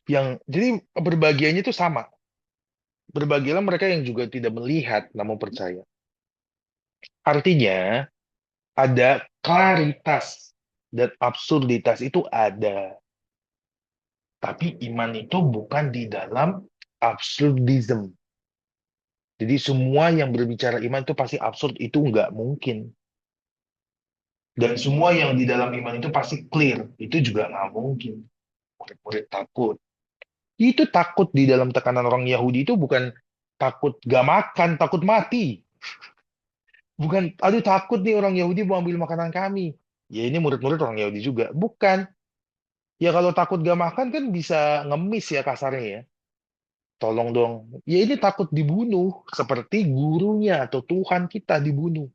A: yang jadi berbahagianya itu sama. Berbahagialah mereka yang juga tidak melihat namun percaya. Artinya ada klaritas dan absurditas itu ada. Tapi iman itu bukan di dalam absurdism. Jadi semua yang berbicara iman itu pasti absurd, itu nggak mungkin. Dan semua yang di dalam iman itu pasti clear, itu juga nggak mungkin. Murid-murid takut. Itu takut di dalam tekanan orang Yahudi itu bukan takut gak makan, takut mati. Bukan, aduh takut nih orang Yahudi mau ambil makanan kami. Ya ini murid-murid orang Yahudi juga. Bukan. Ya kalau takut gak makan kan bisa ngemis ya kasarnya ya. Tolong dong. Ya ini takut dibunuh. Seperti gurunya atau Tuhan kita dibunuh.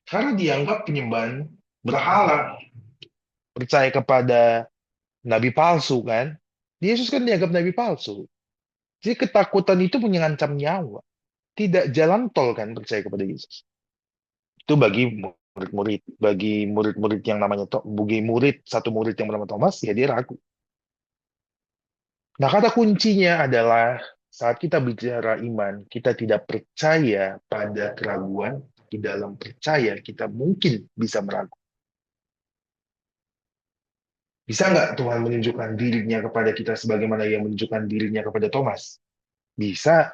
A: Karena dianggap penyembahan berhala. Percaya kepada nabi palsu kan. Yesus kan dianggap nabi palsu. Jadi ketakutan itu mengancam nyawa. Tidak jalan tol kan percaya kepada Yesus. Itu bagi murid-murid. Bagi murid-murid yang namanya, bagi murid, satu murid yang bernama Thomas, ya dia ragu. Nah, kata kuncinya adalah saat kita bicara iman, kita tidak percaya pada keraguan, di dalam percaya kita mungkin bisa meragu. Bisa nggak Tuhan menunjukkan dirinya kepada kita sebagaimana yang menunjukkan dirinya kepada Thomas? Bisa,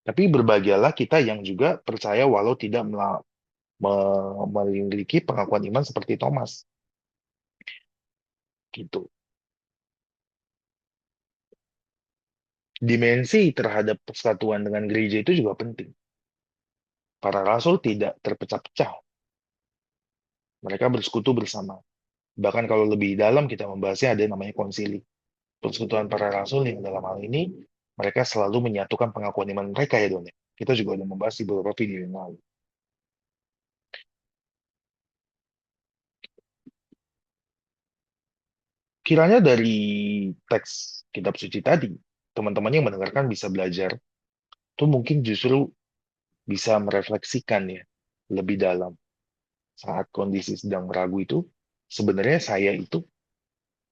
A: tapi berbahagialah kita yang juga percaya walau tidak memiliki pengakuan iman seperti Thomas. Gitu. Dimensi terhadap persatuan dengan gereja itu juga penting. Para rasul tidak terpecah-pecah. Mereka bersekutu bersama. Bahkan kalau lebih dalam kita membahasnya ada yang namanya konsili. Persekutuan para rasul yang dalam hal ini mereka selalu menyatukan pengakuan iman mereka ya Don. Ya. Kita juga sudah membahas di beberapa video yang lalu. Kiranya dari teks kitab suci tadi, teman-teman yang mendengarkan bisa belajar, itu mungkin justru bisa merefleksikan ya lebih dalam saat kondisi sedang meragu itu, sebenarnya saya itu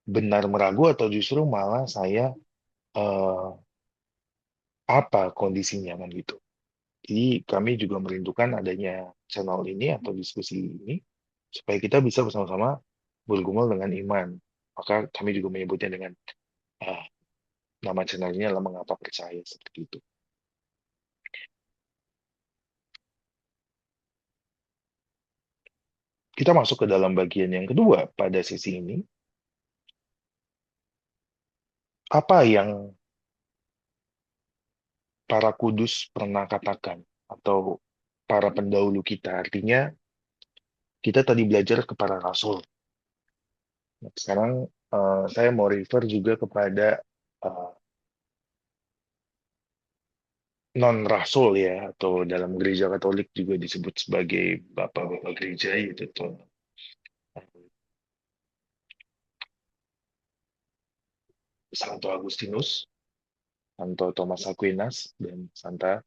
A: benar meragu atau justru malah saya eh, apa kondisinya kan gitu. Jadi kami juga merindukan adanya channel ini atau diskusi ini supaya kita bisa bersama-sama bergumul dengan iman. Maka kami juga menyebutnya dengan eh, nama channelnya adalah Mengapa Percaya seperti itu. Kita masuk ke dalam bagian yang kedua pada sesi ini. Apa yang para kudus pernah katakan atau para pendahulu kita. Artinya kita tadi belajar kepada rasul. Nah, sekarang saya mau refer juga kepada eh, non-rasul ya, atau dalam gereja Katolik juga disebut sebagai bapak-bapak gereja, yaitu Santo Agustinus, Santo Thomas Aquinas, dan Santa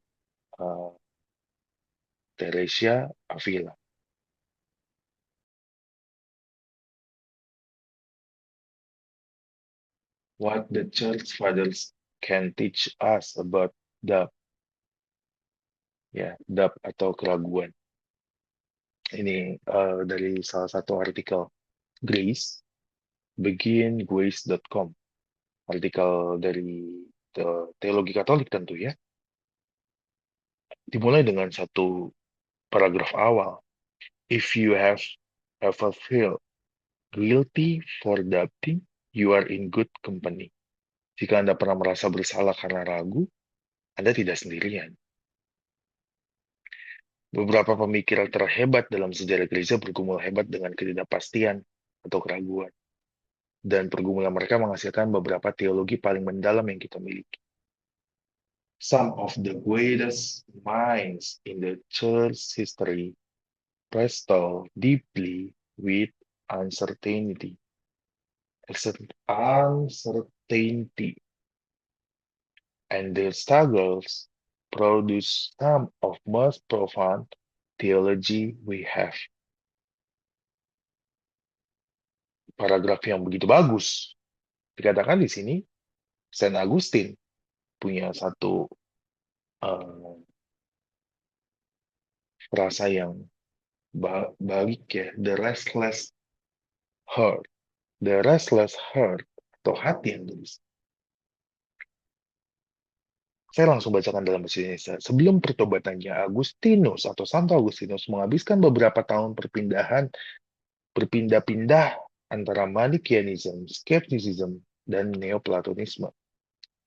A: eh, Teresia Avila. What the Church Fathers can teach us about doubt, ya, doubt atau keraguan. Ini dari salah satu artikel Grace, begingrace.com, artikel dari teologi Katolik tentu ya. Dimulai dengan satu paragraf awal. If you have ever feel guilty for doubting, you are in good company. Jika Anda pernah merasa bersalah karena ragu, Anda tidak sendirian. Beberapa pemikiran terhebat dalam sejarah gereja bergumul hebat dengan ketidakpastian atau keraguan. dan pergumulan mereka menghasilkan beberapa teologi paling mendalam yang kita miliki. Some of the greatest minds in the church history wrestle deeply with uncertainty. Uncertainty, and their struggles produce some of most profound theology we have. Paragraf yang begitu bagus. Dikatakan di sini, Saint Augustine punya satu frasa yang baik ya, the restless heart. The restless heart, atau hati yang gelisah. Saya langsung bacakan dalam bahasa Indonesia. Sebelum pertobatannya, Agustinus atau Santo Agustinus menghabiskan beberapa tahun berpindah-pindah antara Manichaeism, skepticism, dan Neoplatonisme.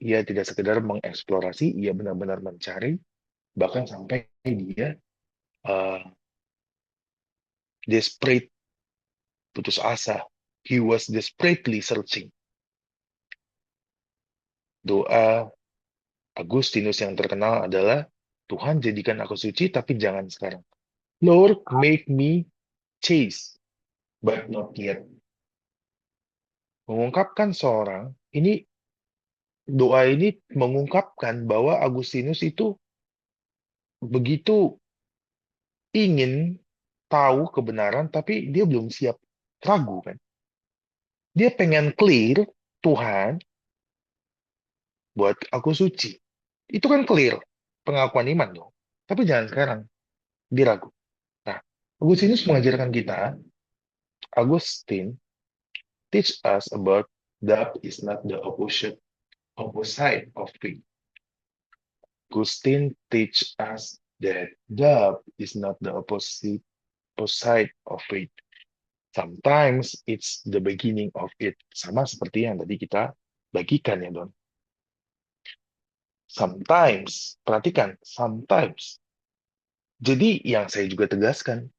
A: Ia tidak sekedar mengeksplorasi, ia benar-benar mencari, bahkan sampai dia desperate, putus asa. He was desperately searching. Doa Agustinus yang terkenal adalah, Tuhan jadikan aku suci, tapi jangan sekarang. Lord, make me chaste, but not yet. Mengungkapkan seorang, doa ini mengungkapkan bahwa Agustinus itu begitu ingin tahu kebenaran, tapi dia belum siap, ragu kan. Dia pengen clear, Tuhan, buat aku suci. Itu kan clear, pengakuan iman dong. Tapi jangan sekarang, dia ragu. Nah, Agustinus mengajarkan kita, Augustine teach us about doubt is not the opposite of faith. Augustine teach us that doubt is not the opposite of faith. Sometimes it's the beginning of it. Sama seperti yang tadi kita bagikan ya, Don. Sometimes, perhatikan, sometimes. Jadi yang saya juga tegaskan,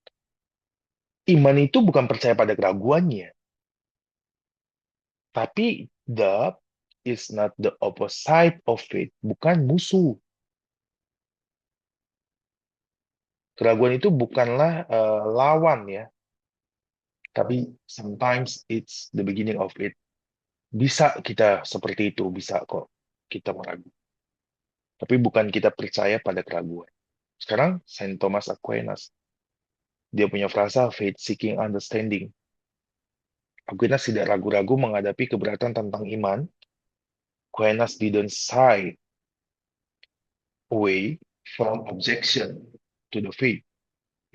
A: iman itu bukan percaya pada keraguannya, tapi doubt is not the opposite of faith, bukan musuh. Keraguan itu bukanlah lawan ya, tapi sometimes it's the beginning of it. Bisa kita seperti itu, bisa kok kita meragu. Tapi bukan kita percaya pada keraguan. Sekarang Saint Thomas Aquinas, dia punya frasa faith seeking understanding. Aquinas tidak ragu-ragu menghadapi keberatan tentang iman. Aquinas didn't shy away from objection to the faith.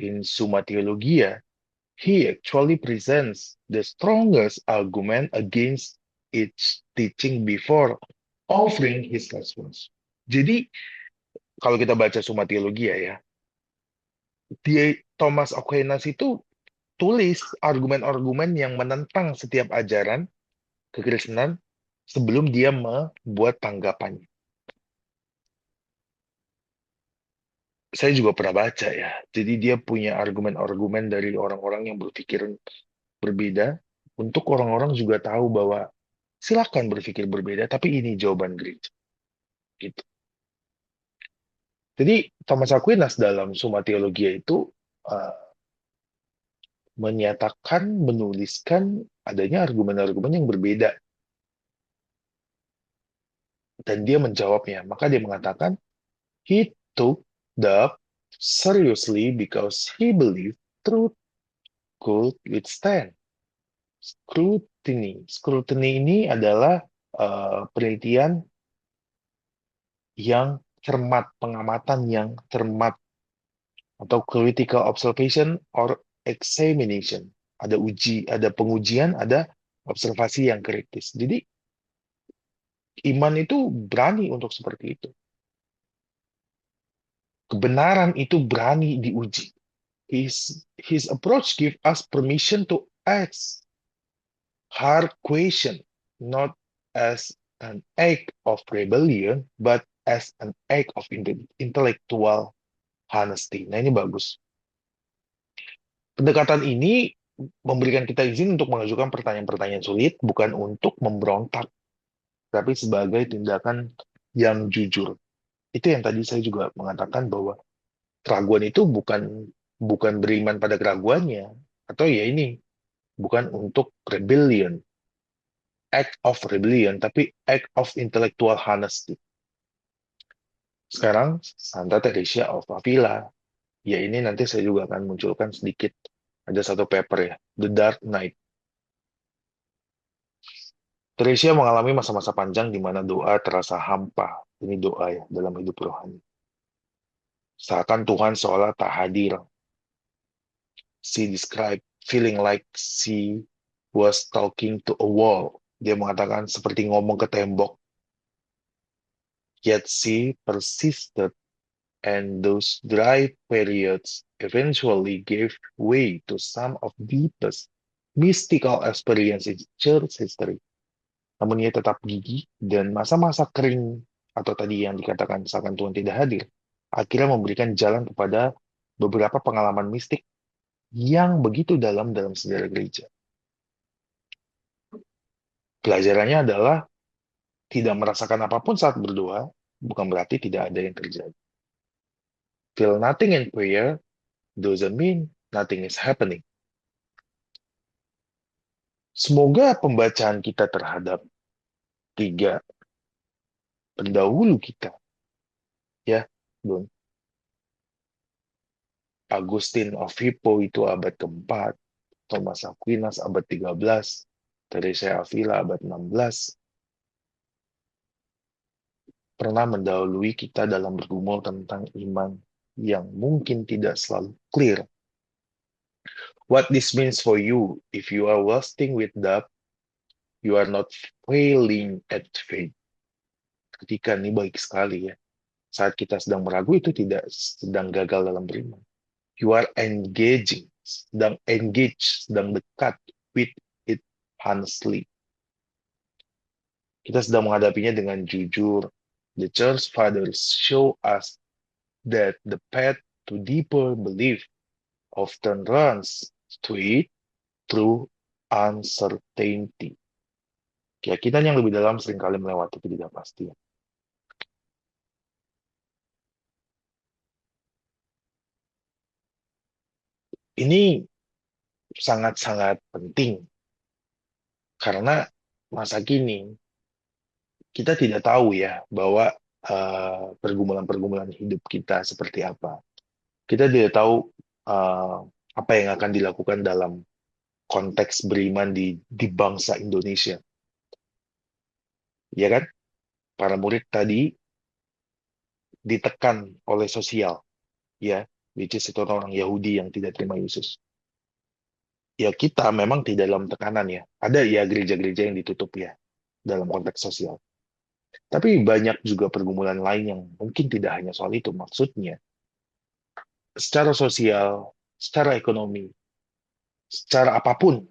A: In Summa Theologia, he actually presents the strongest argument against its teaching before offering his response. Jadi, kalau kita baca Summa Theologia ya, Thomas Aquinas itu tulis argumen-argumen yang menentang setiap ajaran kekristenan sebelum dia membuat tanggapannya. Saya juga pernah baca ya, jadi dia punya argumen-argumen dari orang-orang yang berpikir berbeda, untuk orang-orang juga tahu bahwa silakan berpikir berbeda, tapi ini jawaban gereja. Gitu. Jadi Thomas Aquinas dalam Summa Theologia itu menyatakan, menuliskan adanya argumen-argumen yang berbeda. Dan dia menjawabnya. Maka dia mengatakan, he took doubt seriously because he believed truth could withstand scrutiny. Scrutiny ini adalah penelitian yang cermat, pengamatan yang cermat, atau critical observation or examination. Ada pengujian, ada observasi yang kritis. Jadi iman itu berani untuk seperti itu. Kebenaran itu berani diuji. His approach gives us permission to ask hard question, not as an act of rebellion, but as an act of intellectual honesty. Nah, ini bagus. Pendekatan ini memberikan kita izin untuk mengajukan pertanyaan-pertanyaan sulit, bukan untuk memberontak, tapi sebagai tindakan yang jujur. Itu yang tadi saya juga mengatakan bahwa keraguan itu bukan bukan beriman pada keraguannya, atau ya ini bukan untuk rebellion, act of rebellion, tapi act of intellectual honesty. Sekarang Santa Teresa of Avila, ya ini nanti saya juga akan munculkan sedikit, ada satu paper ya, The Dark Knight. Teresa mengalami masa-masa panjang di mana doa terasa hampa. Ini doa ya dalam hidup rohani. Seakan Tuhan seolah tak hadir. She described feeling like she was talking to a wall. Dia mengatakan seperti ngomong ke tembok. Yet she persisted, and those dry periods eventually gave way to some of deepest mystical experience in church history. Namun ia tetap gigih, dan masa-masa kering atau tadi yang dikatakan seakan Tuhan tidak hadir, akhirnya memberikan jalan kepada beberapa pengalaman mistik yang begitu dalam sejarah gereja. Pelajarannya adalah tidak merasakan apapun saat berdoa, bukan berarti tidak ada yang terjadi. Feel nothing in prayer doesn't mean nothing is happening. Semoga pembacaan kita terhadap tiga pendahulu kita, ya, Don. Agustin of Hippo itu abad keempat, Thomas Aquinas abad 13, Teresa Avila abad 16, pernah mendahului kita dalam bergumul tentang iman yang mungkin tidak selalu clear. What this means for you, if you are wrestling with doubt, you are not failing at faith. Ketika ini baik sekali ya, saat kita sedang meragu itu tidak sedang gagal dalam beriman. You are engaging, sedang dekat with it honestly. Kita sedang menghadapinya dengan jujur. The Church Fathers show us that the path to deeper belief often runs straight through uncertainty. Keyakinan yang lebih dalam seringkali melewati ketidakpastian. Ini sangat-sangat penting karena masa kini kita tidak tahu ya bahwa pergumulan-pergumulan hidup kita seperti apa. Kita tidak tahu apa yang akan dilakukan dalam konteks beriman di bangsa Indonesia. Ya kan? Para murid tadi ditekan oleh sosial, ya, which is itu orang Yahudi yang tidak terima Yesus. Ya kita memang tidak dalam tekanan ya. Ada ya gereja-gereja yang ditutup ya dalam konteks sosial. Tapi banyak juga pergumulan lain yang mungkin tidak hanya soal itu. Maksudnya, secara sosial, secara ekonomi, secara apapun,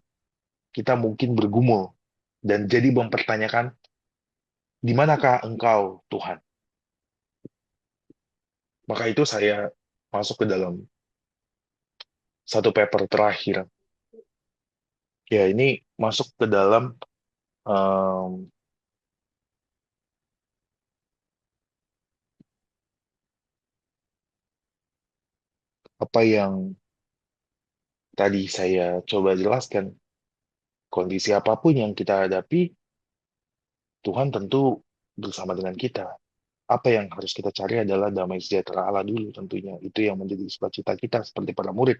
A: kita mungkin bergumul dan jadi mempertanyakan, di manakah engkau, Tuhan? Maka itu saya masuk ke dalam satu paper terakhir. Ya, ini masuk ke dalam apa yang tadi saya coba jelaskan. Kondisi apapun yang kita hadapi, Tuhan tentu bersama dengan kita. Apa yang harus kita cari adalah damai sejahtera Allah dulu tentunya. Itu yang menjadi sukacita kita seperti para murid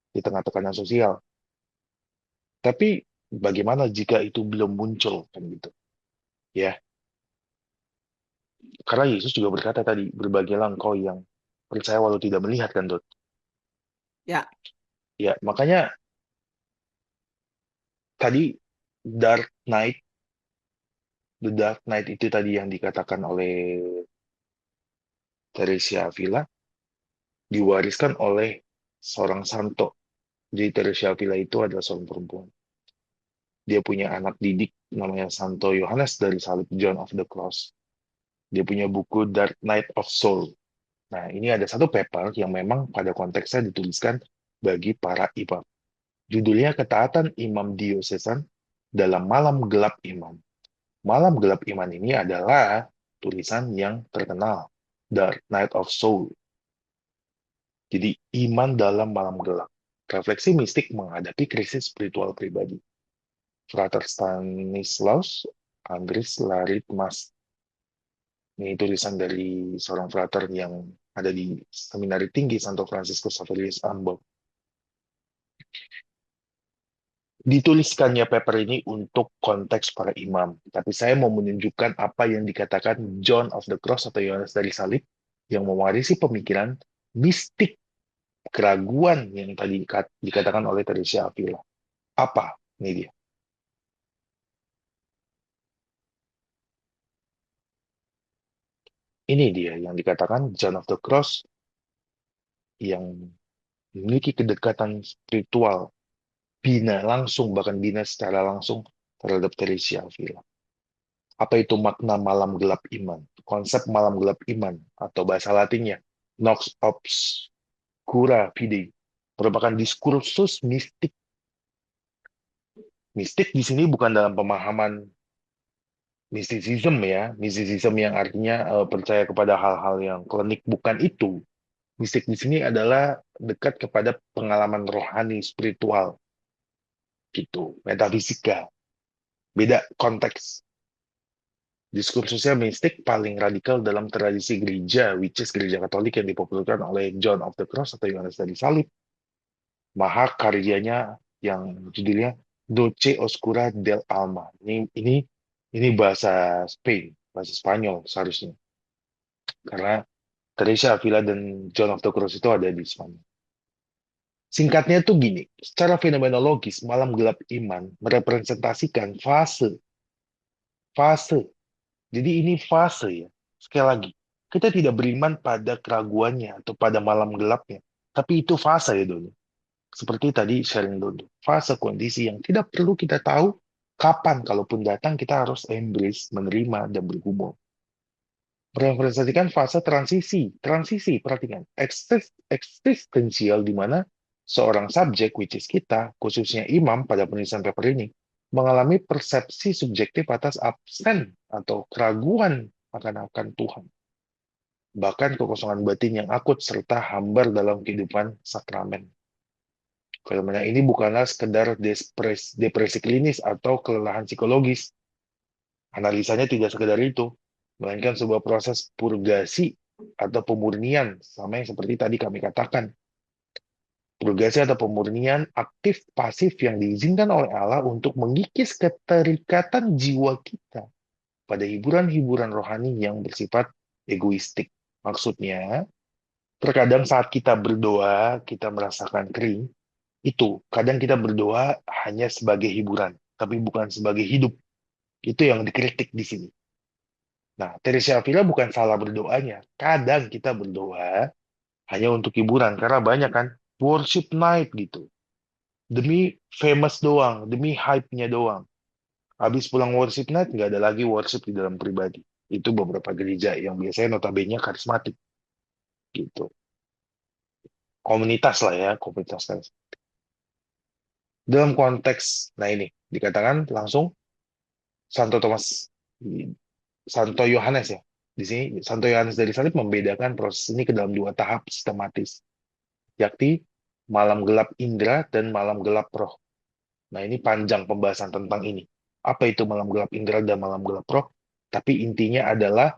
A: di tengah tekanan sosial. Tapi bagaimana jika itu belum muncul kan gitu? Ya, karena Yesus juga berkata tadi, berbahagialah engkau yang percaya walau tidak melihat kan, Dot.
B: Ya,
A: Ya, makanya tadi Dark Knight, The Dark Knight itu tadi yang dikatakan oleh Teresa Avila diwariskan oleh seorang santo. Jadi Teresa Avila itu adalah seorang perempuan. Dia punya anak didik namanya Santo Yohanes dari salib, John of the Cross. Dia punya buku Dark Night of Soul. Nah, ini ada satu paper yang memang pada konteksnya dituliskan bagi para imam. Judulnya Ketaatan Imam Diosesan dalam Malam Gelap Iman. Malam Gelap Iman ini adalah tulisan yang terkenal, Dark Night of Soul. Jadi, iman dalam malam gelap. Refleksi mistik menghadapi krisis spiritual pribadi. Frater Stanislaus Andris Laritmas. Ini tulisan dari seorang frater yang ada di Seminari Tinggi Santo Francisco Xaverius Ambon. Dituliskannya paper ini untuk konteks para imam, tapi saya mau menunjukkan apa yang dikatakan John of the Cross atau Yohanes dari Salib yang mewarisi pemikiran mistik keraguan yang tadi dikatakan oleh Teresa Avila. Apa? Ini dia. Ini dia yang dikatakan John of the Cross yang memiliki kedekatan spiritual, bina langsung, bahkan bina secara langsung terhadap Teresa Avila. Apa itu makna malam gelap iman? Konsep malam gelap iman atau bahasa Latinnya Nox Obscura Fidei merupakan diskursus mistik. Mistik di sini bukan dalam pemahaman mistisism ya, mistisism yang artinya percaya kepada hal-hal yang klinik, bukan itu. Mistik di sini adalah dekat kepada pengalaman rohani, spiritual, gitu, metafisika. Beda konteks. Diskursusnya mistik paling radikal dalam tradisi gereja, which is gereja Katolik yang dipopulerkan oleh John of the Cross atau Yohanes dari Salib. Mahakaryanya yang judulnya Noche Oscura del Alma. Ini bahasa Spain, bahasa Spanyol seharusnya. Karena Teresa Avila dan John of the Cross itu ada di Spanyol. Singkatnya tuh gini, secara fenomenologis, malam gelap iman merepresentasikan fase. Fase. Jadi ini fase ya. Sekali lagi, kita tidak beriman pada keraguannya atau pada malam gelapnya. Tapi itu fase ya dulu. Seperti tadi sharing dulu. Fase kondisi yang tidak perlu kita tahu kapan, kalaupun datang kita harus embrace, menerima, dan bergumul. Merepresentasikan fase transisi. Transisi, perhatikan. Eksistensial di mana seorang subjek, which is kita, khususnya imam pada penulisan paper ini, mengalami persepsi subjektif atas absen atau keraguan akan Tuhan. Bahkan kekosongan batin yang akut serta hambar dalam kehidupan sakramen. Fenomena ini bukanlah sekedar depresi klinis atau kelelahan psikologis. Analisanya tidak sekedar itu, melainkan sebuah proses purgasi atau pemurnian, sama yang seperti tadi kami katakan. Purgasi atau pemurnian aktif pasif yang diizinkan oleh Allah untuk mengikis keterikatan jiwa kita pada hiburan-hiburan rohani yang bersifat egoistik. Maksudnya, terkadang saat kita berdoa, kita merasakan kering, itu kadang kita berdoa hanya sebagai hiburan, tapi bukan sebagai hidup. Itu yang dikritik di sini. Nah, Teresa Avila bukan salah berdoanya. Kadang kita berdoa hanya untuk hiburan, karena banyak kan worship night gitu. Demi famous doang, demi hype-nya doang. Habis pulang worship night, nggak ada lagi worship di dalam pribadi. Itu beberapa gereja yang biasanya notabene karismatik gitu. Komunitas lah ya, komunitas karismatik. Dalam konteks, nah ini dikatakan langsung Santo Thomas, Santo Yohanes ya. Di sini Santo Yohanes dari Salib membedakan proses ini ke dalam dua tahap sistematis, yakni malam gelap indera dan malam gelap roh. Nah, ini panjang pembahasan tentang ini. Apa itu malam gelap indera dan malam gelap roh? Tapi intinya adalah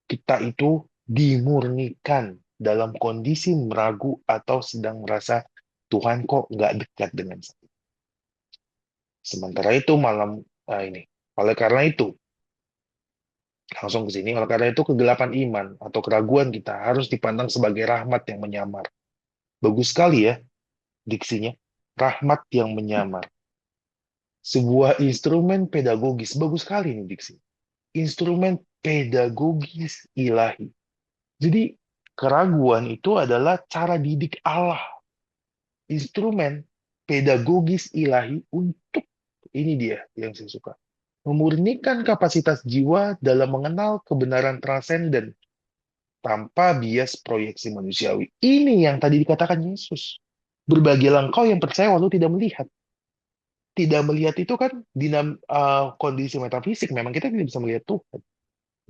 A: kita itu dimurnikan dalam kondisi meragu atau sedang merasa Tuhan kok nggak dekat dengan saya. Sementara itu malam ini. Oleh karena itu, langsung ke sini, oleh karena itu kegelapan iman atau keraguan kita harus dipandang sebagai rahmat yang menyamar. Bagus sekali ya diksinya. Rahmat yang menyamar. Sebuah instrumen pedagogis. Bagus sekali nih diksi. Instrumen pedagogis ilahi. Jadi keraguan itu adalah cara didik Allah. Instrumen pedagogis ilahi untuk, ini dia yang saya suka, memurnikan kapasitas jiwa dalam mengenal kebenaran transenden tanpa bias proyeksi manusiawi. Ini yang tadi dikatakan Yesus. Berbahagialah engkau yang percaya walau tidak melihat. tidak melihat itu kan kondisi metafisik, memang kita tidak bisa melihat Tuhan.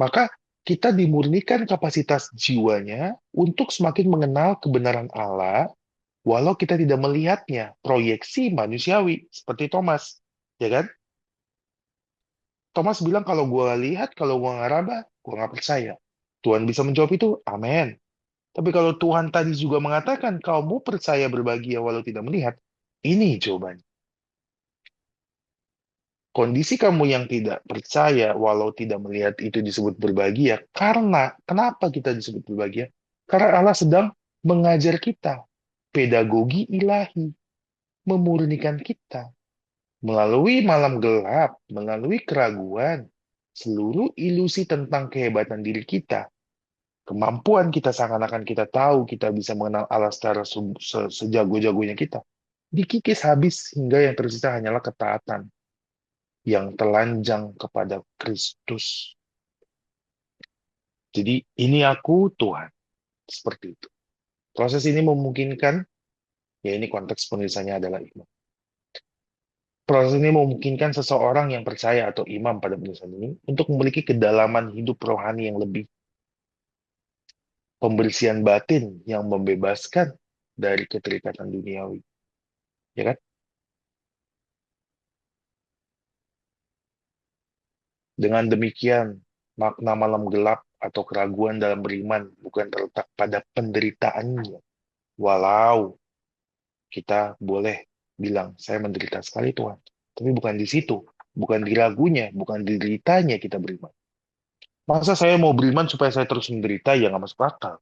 A: Maka kita dimurnikan kapasitas jiwanya untuk semakin mengenal kebenaran Allah, walau kita tidak melihatnya. Proyeksi manusiawi, seperti Thomas. Ya kan? Thomas bilang, kalau gue lihat, kalau gue nggak raba, gue nggak percaya. Tuhan bisa menjawab itu, amin. Tapi kalau Tuhan tadi juga mengatakan, kamu percaya berbahagia walau tidak melihat, ini jawabannya. Kondisi kamu yang tidak percaya walau tidak melihat itu disebut berbahagia. Karena, kenapa kita disebut berbahagia? Karena Allah sedang mengajar kita. Pedagogi ilahi. Memurnikan kita. Melalui malam gelap, melalui keraguan, seluruh ilusi tentang kehebatan diri kita, kemampuan kita seakan-akan kita tahu, kita bisa mengenal Allah secara sejago-jagonya kita, dikikis habis hingga yang tersisa hanyalah ketaatan yang telanjang kepada Kristus. Jadi ini aku Tuhan, seperti itu. Proses ini memungkinkan, ya ini konteks penulisannya adalah iman. Proses ini memungkinkan seseorang yang percaya atau imam pada penulisan ini untuk memiliki kedalaman hidup rohani yang lebih, pembersihan batin yang membebaskan dari keterikatan duniawi. Ya kan? Dengan demikian, makna malam gelap atau keraguan dalam beriman bukan terletak pada penderitaannya. Walau kita boleh bilang, saya menderita sekali Tuhan. Tapi bukan di situ. Bukan di ragunya, bukan di deritanya kita beriman. Masa saya mau beriman supaya saya terus menderita, ya nggak masuk akal.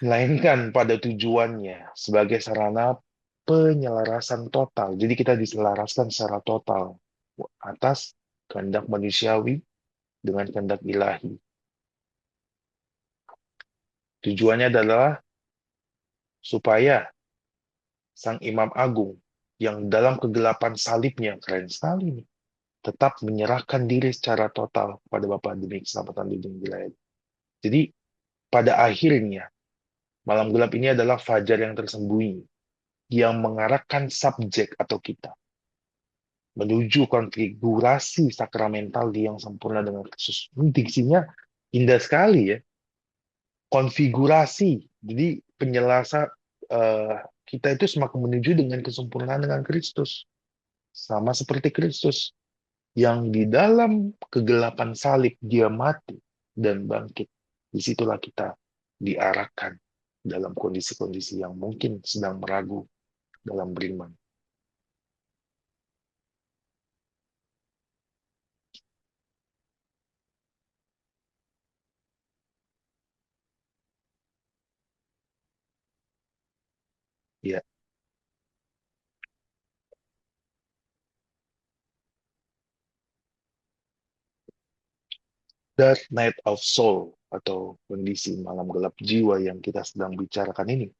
A: Melainkan pada tujuannya sebagai sarana penyelarasan total. Jadi kita diselaraskan secara total atas kehendak manusiawi dengan kehendak ilahi. Tujuannya adalah supaya Sang Imam Agung yang dalam kegelapan salibnya, keren sekali nih, tetap menyerahkan diri secara total kepada Bapa demi keselamatan dunia wilayah. Jadi pada akhirnya malam gelap ini adalah fajar yang tersembunyi yang mengarahkan subjek atau kita menuju konfigurasi sakramental yang sempurna dengan Kristus. Ini diksinya indah sekali ya. Konfigurasi. Jadi penjelasan kita itu semakin menuju dengan kesempurnaan dengan Kristus. Sama seperti Kristus yang di dalam kegelapan salib dia mati dan bangkit. Disitulah kita diarahkan dalam kondisi-kondisi yang mungkin sedang meragu dalam beriman. Ya, Dark Night of Soul atau kondisi malam gelap jiwa yang kita sedang bicarakan ini,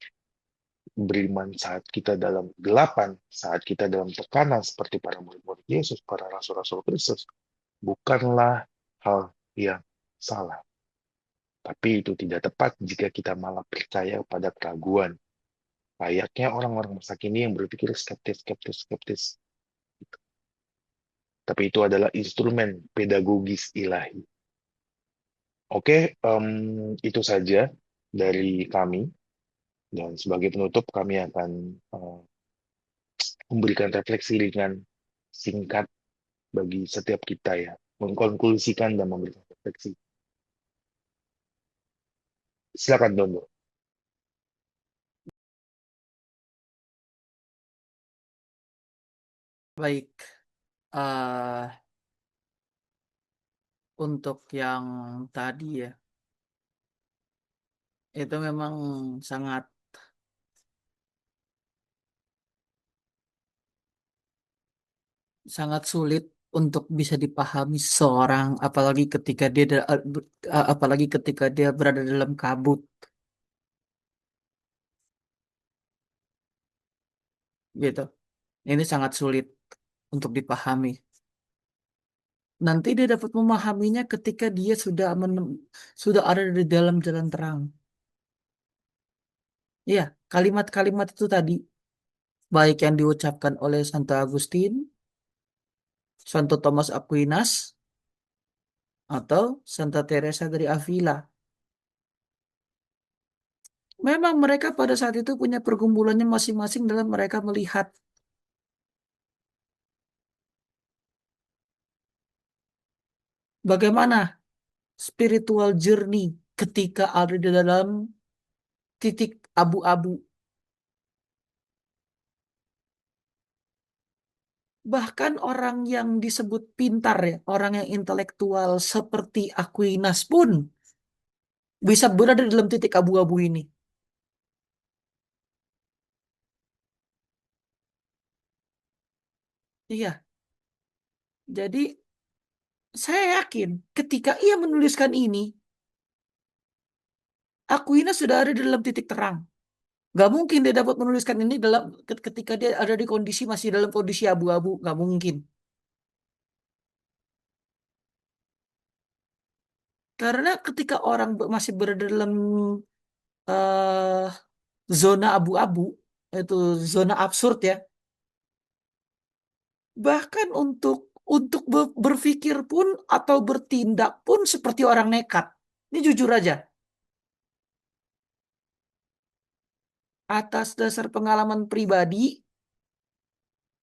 A: beriman saat kita dalam gelapan, saat kita dalam tekanan seperti para murid-murid Yesus, para rasul-rasul Kristus, bukanlah hal yang salah. Tapi itu tidak tepat jika kita malah percaya pada keraguan. Layaknya orang-orang masa kini yang berpikir skeptis, skeptis, skeptis. Tapi itu adalah instrumen pedagogis ilahi. Oke, itu saja dari kami. Dan sebagai penutup, kami akan memberikan refleksi ringan singkat bagi setiap kita ya. Mengkonklusikan dan memberikan refleksi. Silakan, Dondo.
B: Baik, eh untuk yang tadi ya, itu memang sangat sangat sulit untuk bisa dipahami seseorang, apalagi ketika dia berada dalam kabut, gitu. Ini sangat sulit untuk dipahami. Nanti dia dapat memahaminya ketika dia sudah ada di dalam jalan terang. Iya, kalimat-kalimat itu tadi. baik yang diucapkan oleh Santo Agustin, Santo Thomas Aquinas, atau Santa Teresa dari Avila. Memang mereka pada saat itu punya pergumulannya masing-masing dalam mereka melihat bagaimana spiritual journey ketika ada di dalam titik abu-abu. Bahkan orang yang disebut pintar ya, orang yang intelektual seperti Aquinas pun bisa berada di dalam titik abu-abu ini. Iya, jadi saya yakin ketika ia menuliskan ini, Aquinas sudah ada di dalam titik terang. Gak mungkin dia dapat menuliskan ini dalam ketika dia ada di kondisi masih dalam kondisi abu-abu. Gak mungkin. Karena ketika orang masih berada dalam eh, zona abu-abu, itu zona absurd ya. Bahkan untuk berpikir pun atau bertindak pun seperti orang nekat. Ini jujur aja. Atas dasar pengalaman pribadi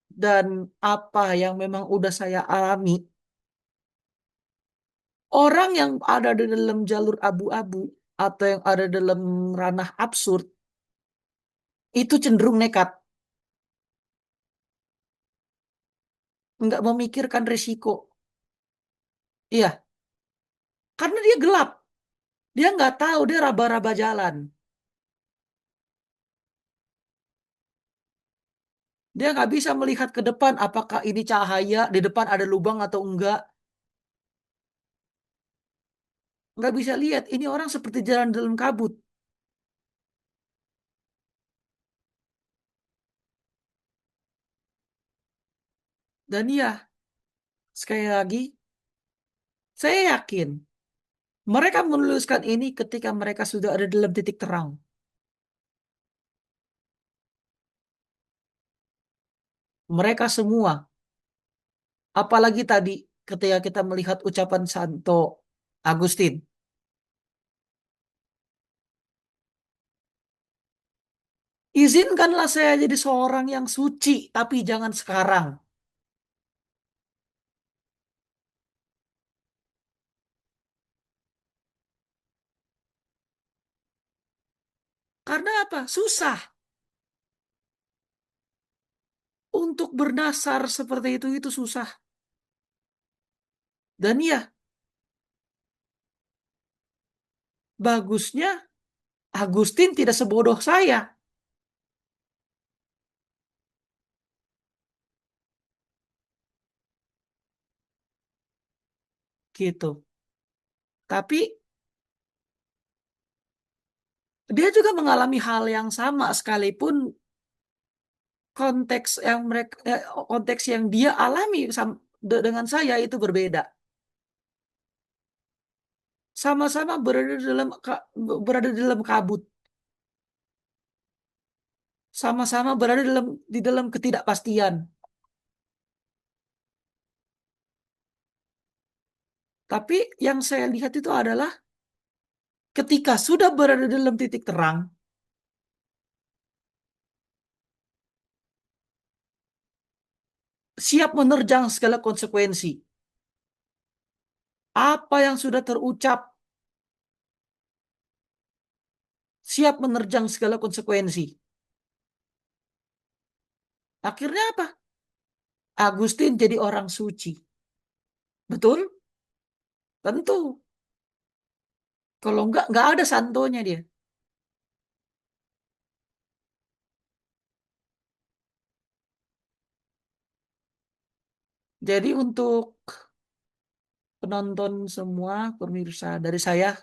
B: dan apa yang memang udah saya alami, orang yang ada di dalam jalur abu-abu atau yang ada dalam ranah absurd itu cenderung nekat, nggak memikirkan risiko. Iya, karena dia gelap, dia nggak tahu, dia raba-raba jalan, dia nggak bisa melihat ke depan apakah ini cahaya di depan ada lubang atau enggak, nggak bisa lihat. Ini orang seperti jalan dalam kabut. Dan iya, sekali lagi, saya yakin mereka menuliskan ini ketika mereka sudah ada dalam titik terang. Mereka semua, apalagi tadi ketika kita melihat ucapan Santo Agustin, izinkanlah saya jadi seorang yang suci, tapi jangan sekarang. Karena apa? Susah untuk bernasar seperti itu susah. Dan ya, bagusnya Agustin tidak sebodoh saya, gitu. Tapi dia juga mengalami hal yang sama sekalipun konteks yang konteks yang dia alami dengan saya itu berbeda. Sama-sama berada di dalam kabut, sama-sama berada di dalam ketidakpastian. Tapi yang saya lihat itu adalah ketika sudah berada dalam titik terang, siap menerjang segala konsekuensi. Apa yang sudah terucap, siap menerjang segala konsekuensi. Akhirnya apa? Agustin jadi orang suci. Betul? Tentu. Kalau nggak ada santonya dia. Jadi untuk penonton semua, pemirsa dari saya,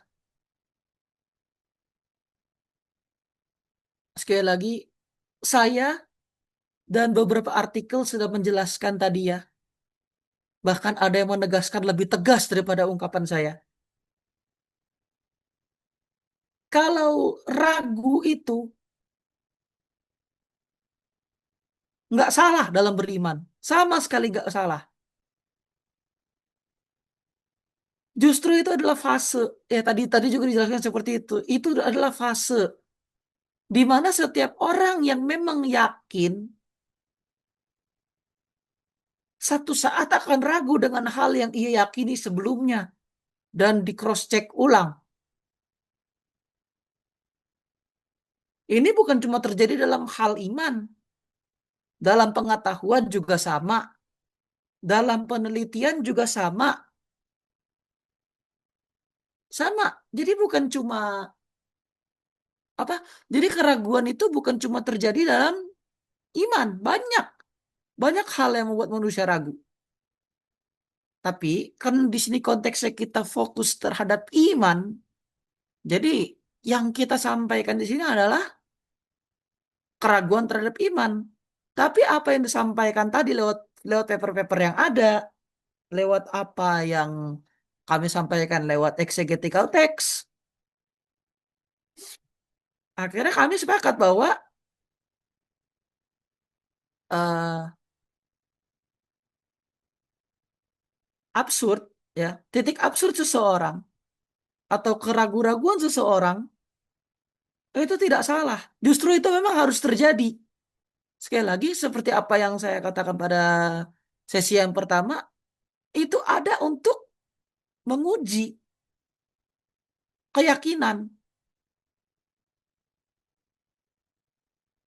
B: sekali lagi, saya dan beberapa artikel sudah menjelaskan tadi ya. Bahkan ada yang menegaskan lebih tegas daripada ungkapan saya. Kalau ragu itu nggak salah dalam beriman. Sama sekali nggak salah. Justru itu adalah fase. Ya tadi tadi juga dijelaskan seperti itu. Itu adalah fase di mana setiap orang yang memang yakin satu saat akan ragu dengan hal yang ia yakini sebelumnya dan di cross check ulang. Ini bukan cuma terjadi dalam hal iman, dalam pengetahuan juga sama, dalam penelitian juga sama, sama. Jadi bukan cuma apa? Jadi keraguan itu bukan cuma terjadi dalam iman, banyak banyak hal yang membuat manusia ragu. Tapi kan di sini konteksnya kita fokus terhadap iman, jadi yang kita sampaikan di sini adalah keraguan terhadap iman. Tapi apa yang disampaikan tadi lewat lewat paper-paper yang ada, lewat apa yang kami sampaikan lewat exegetical text, akhirnya kami sepakat bahwa eh, absurd, ya, titik absurd seseorang atau keraguan-raguan seseorang itu tidak salah. Justru itu memang harus terjadi. Sekali lagi, seperti apa yang saya katakan pada sesi yang pertama, itu ada untuk menguji keyakinan.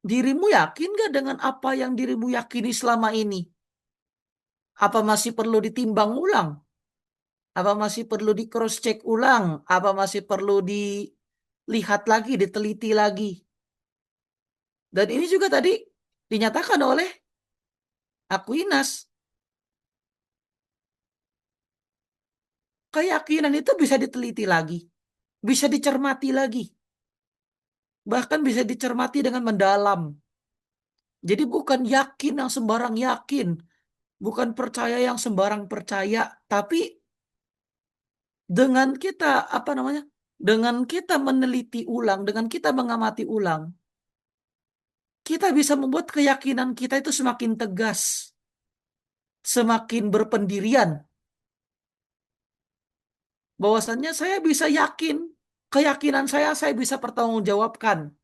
B: Dirimu yakin gak dengan apa yang dirimu yakini selama ini? Apa masih perlu ditimbang ulang? Apa masih perlu di cross check ulang? Apa masih perlu dilihat lagi, diteliti lagi? Dan ini juga tadi dinyatakan oleh Aquinas. Keyakinan itu bisa diteliti lagi, bisa dicermati lagi, bahkan bisa dicermati dengan mendalam. Jadi bukan yakin yang sembarang yakin, bukan percaya yang sembarang percaya, tapi dengan kita apa namanya? Dengan kita meneliti ulang, dengan kita mengamati ulang, kita bisa membuat keyakinan kita itu semakin tegas, semakin berpendirian. Bahwasannya saya bisa yakin, keyakinan saya bisa pertanggungjawabkan.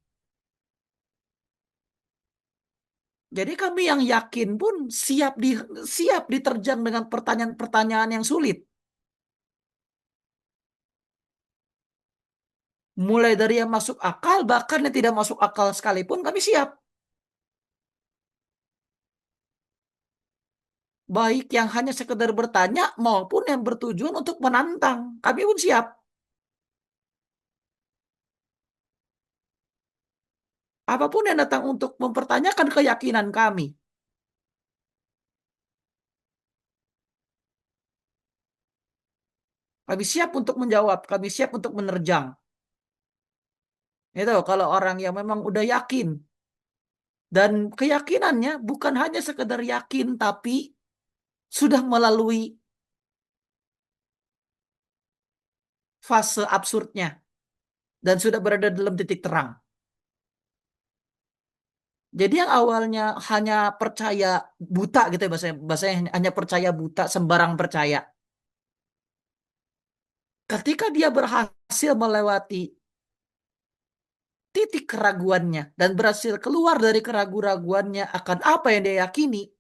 B: Jadi kami yang yakin pun siap diterjang dengan pertanyaan-pertanyaan yang sulit. Mulai dari yang masuk akal, bahkan yang tidak masuk akal sekalipun kami siap. Baik yang hanya sekedar bertanya maupun yang bertujuan untuk menantang. Kami pun siap. Apapun yang datang untuk mempertanyakan keyakinan kami. Kami siap untuk menjawab, kami siap untuk menerjang. Itu kalau orang yang memang udah yakin. Dan keyakinannya bukan hanya sekedar yakin, tapi sudah melalui fase absurdnya. Dan sudah berada dalam titik terang. Jadi yang awalnya hanya percaya buta gitu ya bahasanya hanya percaya buta, sembarang percaya. Ketika dia berhasil melewati titik keraguannya dan berhasil keluar dari keraguan-raguannya akan apa yang dia yakini,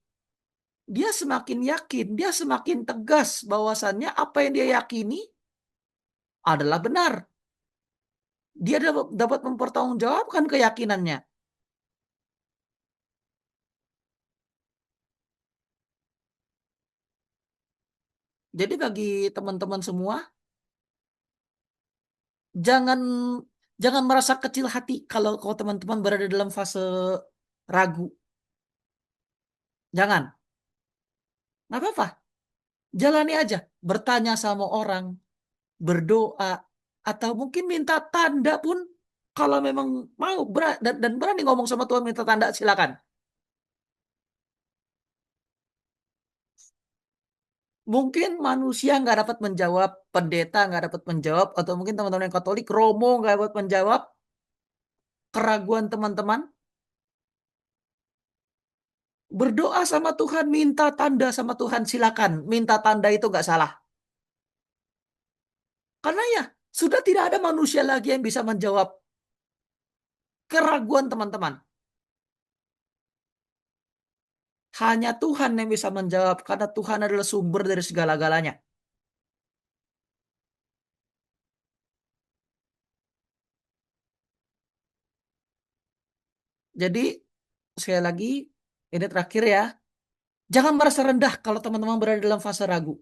B: dia semakin yakin, dia semakin tegas bahwasannya apa yang dia yakini adalah benar. Dia dapat mempertanggungjawabkan keyakinannya. Jadi bagi teman-teman semua, jangan jangan merasa kecil hati kalau teman-teman berada dalam fase ragu. Jangan, nggak apa-apa. Jalani aja, bertanya sama orang, berdoa, atau mungkin minta tanda pun kalau memang mau dan berani ngomong sama Tuhan minta tanda silakan. Mungkin manusia nggak dapat menjawab, pendeta nggak dapat menjawab, atau mungkin teman-teman yang Katolik, Romo nggak dapat menjawab keraguan teman-teman. Berdoa sama Tuhan, minta tanda sama Tuhan, silakan. Minta tanda itu nggak salah. Karena ya, sudah tidak ada manusia lagi yang bisa menjawab keraguan teman-teman. Hanya Tuhan yang bisa menjawab, karena Tuhan adalah sumber dari segala-galanya. Jadi, sekali lagi, ini terakhir ya. Jangan merasa rendah kalau teman-teman berada dalam fase ragu.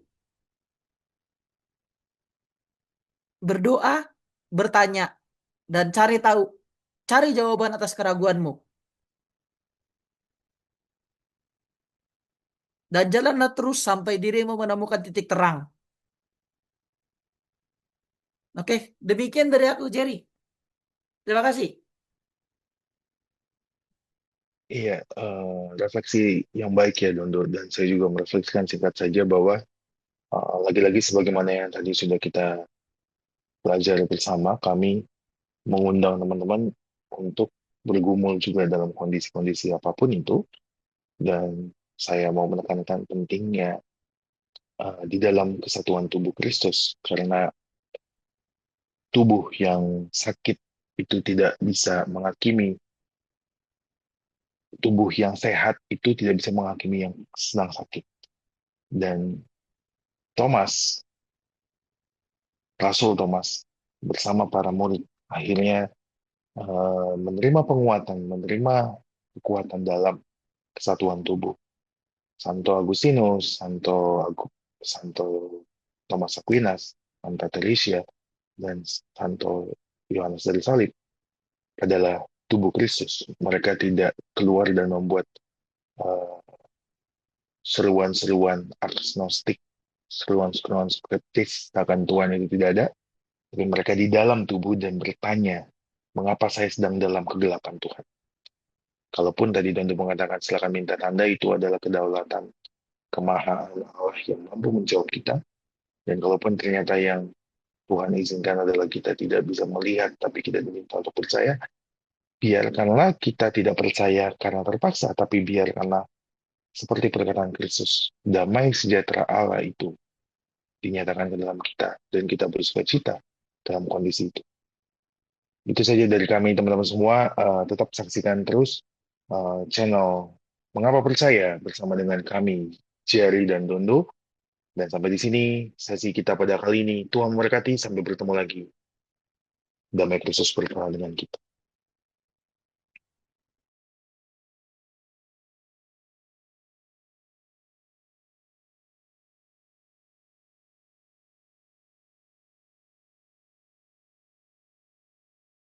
B: Berdoa, bertanya, dan cari tahu. Cari jawaban atas keraguanmu. Dan jalanlah terus sampai dirimu menemukan titik terang. Oke, demikian dari aku, Jerry. Terima kasih.
A: Iya, refleksi yang baik ya, Dondo. Dan saya juga merefleksikan singkat saja bahwa lagi-lagi sebagaimana yang tadi sudah kita pelajari bersama, kami mengundang teman-teman untuk bergumul juga dalam kondisi-kondisi apapun itu. Dan saya mau menekankan pentingnya di dalam kesatuan tubuh Kristus, karena tubuh yang sakit itu tidak bisa menghakimi, tubuh yang sehat itu tidak bisa menghakimi yang sedang sakit. Dan Thomas, Rasul Thomas, bersama para murid, akhirnya menerima penguatan, menerima kekuatan dalam kesatuan tubuh. Santo Agustinus, Santo Thomas Aquinas, Santa Teresa, dan Santo Yohanes dari Salib adalah tubuh Kristus. Mereka tidak keluar dan membuat uh, seruan-seruan agnostik, seruan-seruan skeptis akan Tuhan itu tidak ada, tapi mereka di dalam tubuh dan bertanya, mengapa saya sedang dalam kegelapan Tuhan? Kalaupun tadi Donto mengatakan silakan minta tanda, itu adalah kedaulatan kemahaan Allah yang mampu menjawab kita. Dan kalaupun ternyata yang Tuhan izinkan adalah kita tidak bisa melihat, tapi kita diminta untuk percaya, biarkanlah kita tidak percaya karena terpaksa, tapi biarkanlah seperti perkataan Kristus, damai sejahtera Allah itu dinyatakan ke dalam kita, dan kita bersuka cita dalam kondisi itu. Itu saja dari kami teman-teman semua. Tetap saksikan terus channel Mengapa Percaya bersama dengan kami, Jerry dan Dondo. Dan sampai di sini sesi kita pada kali ini. Tuhan memberkati, sampai bertemu lagi. Damai Kristus berkenan dengan kita.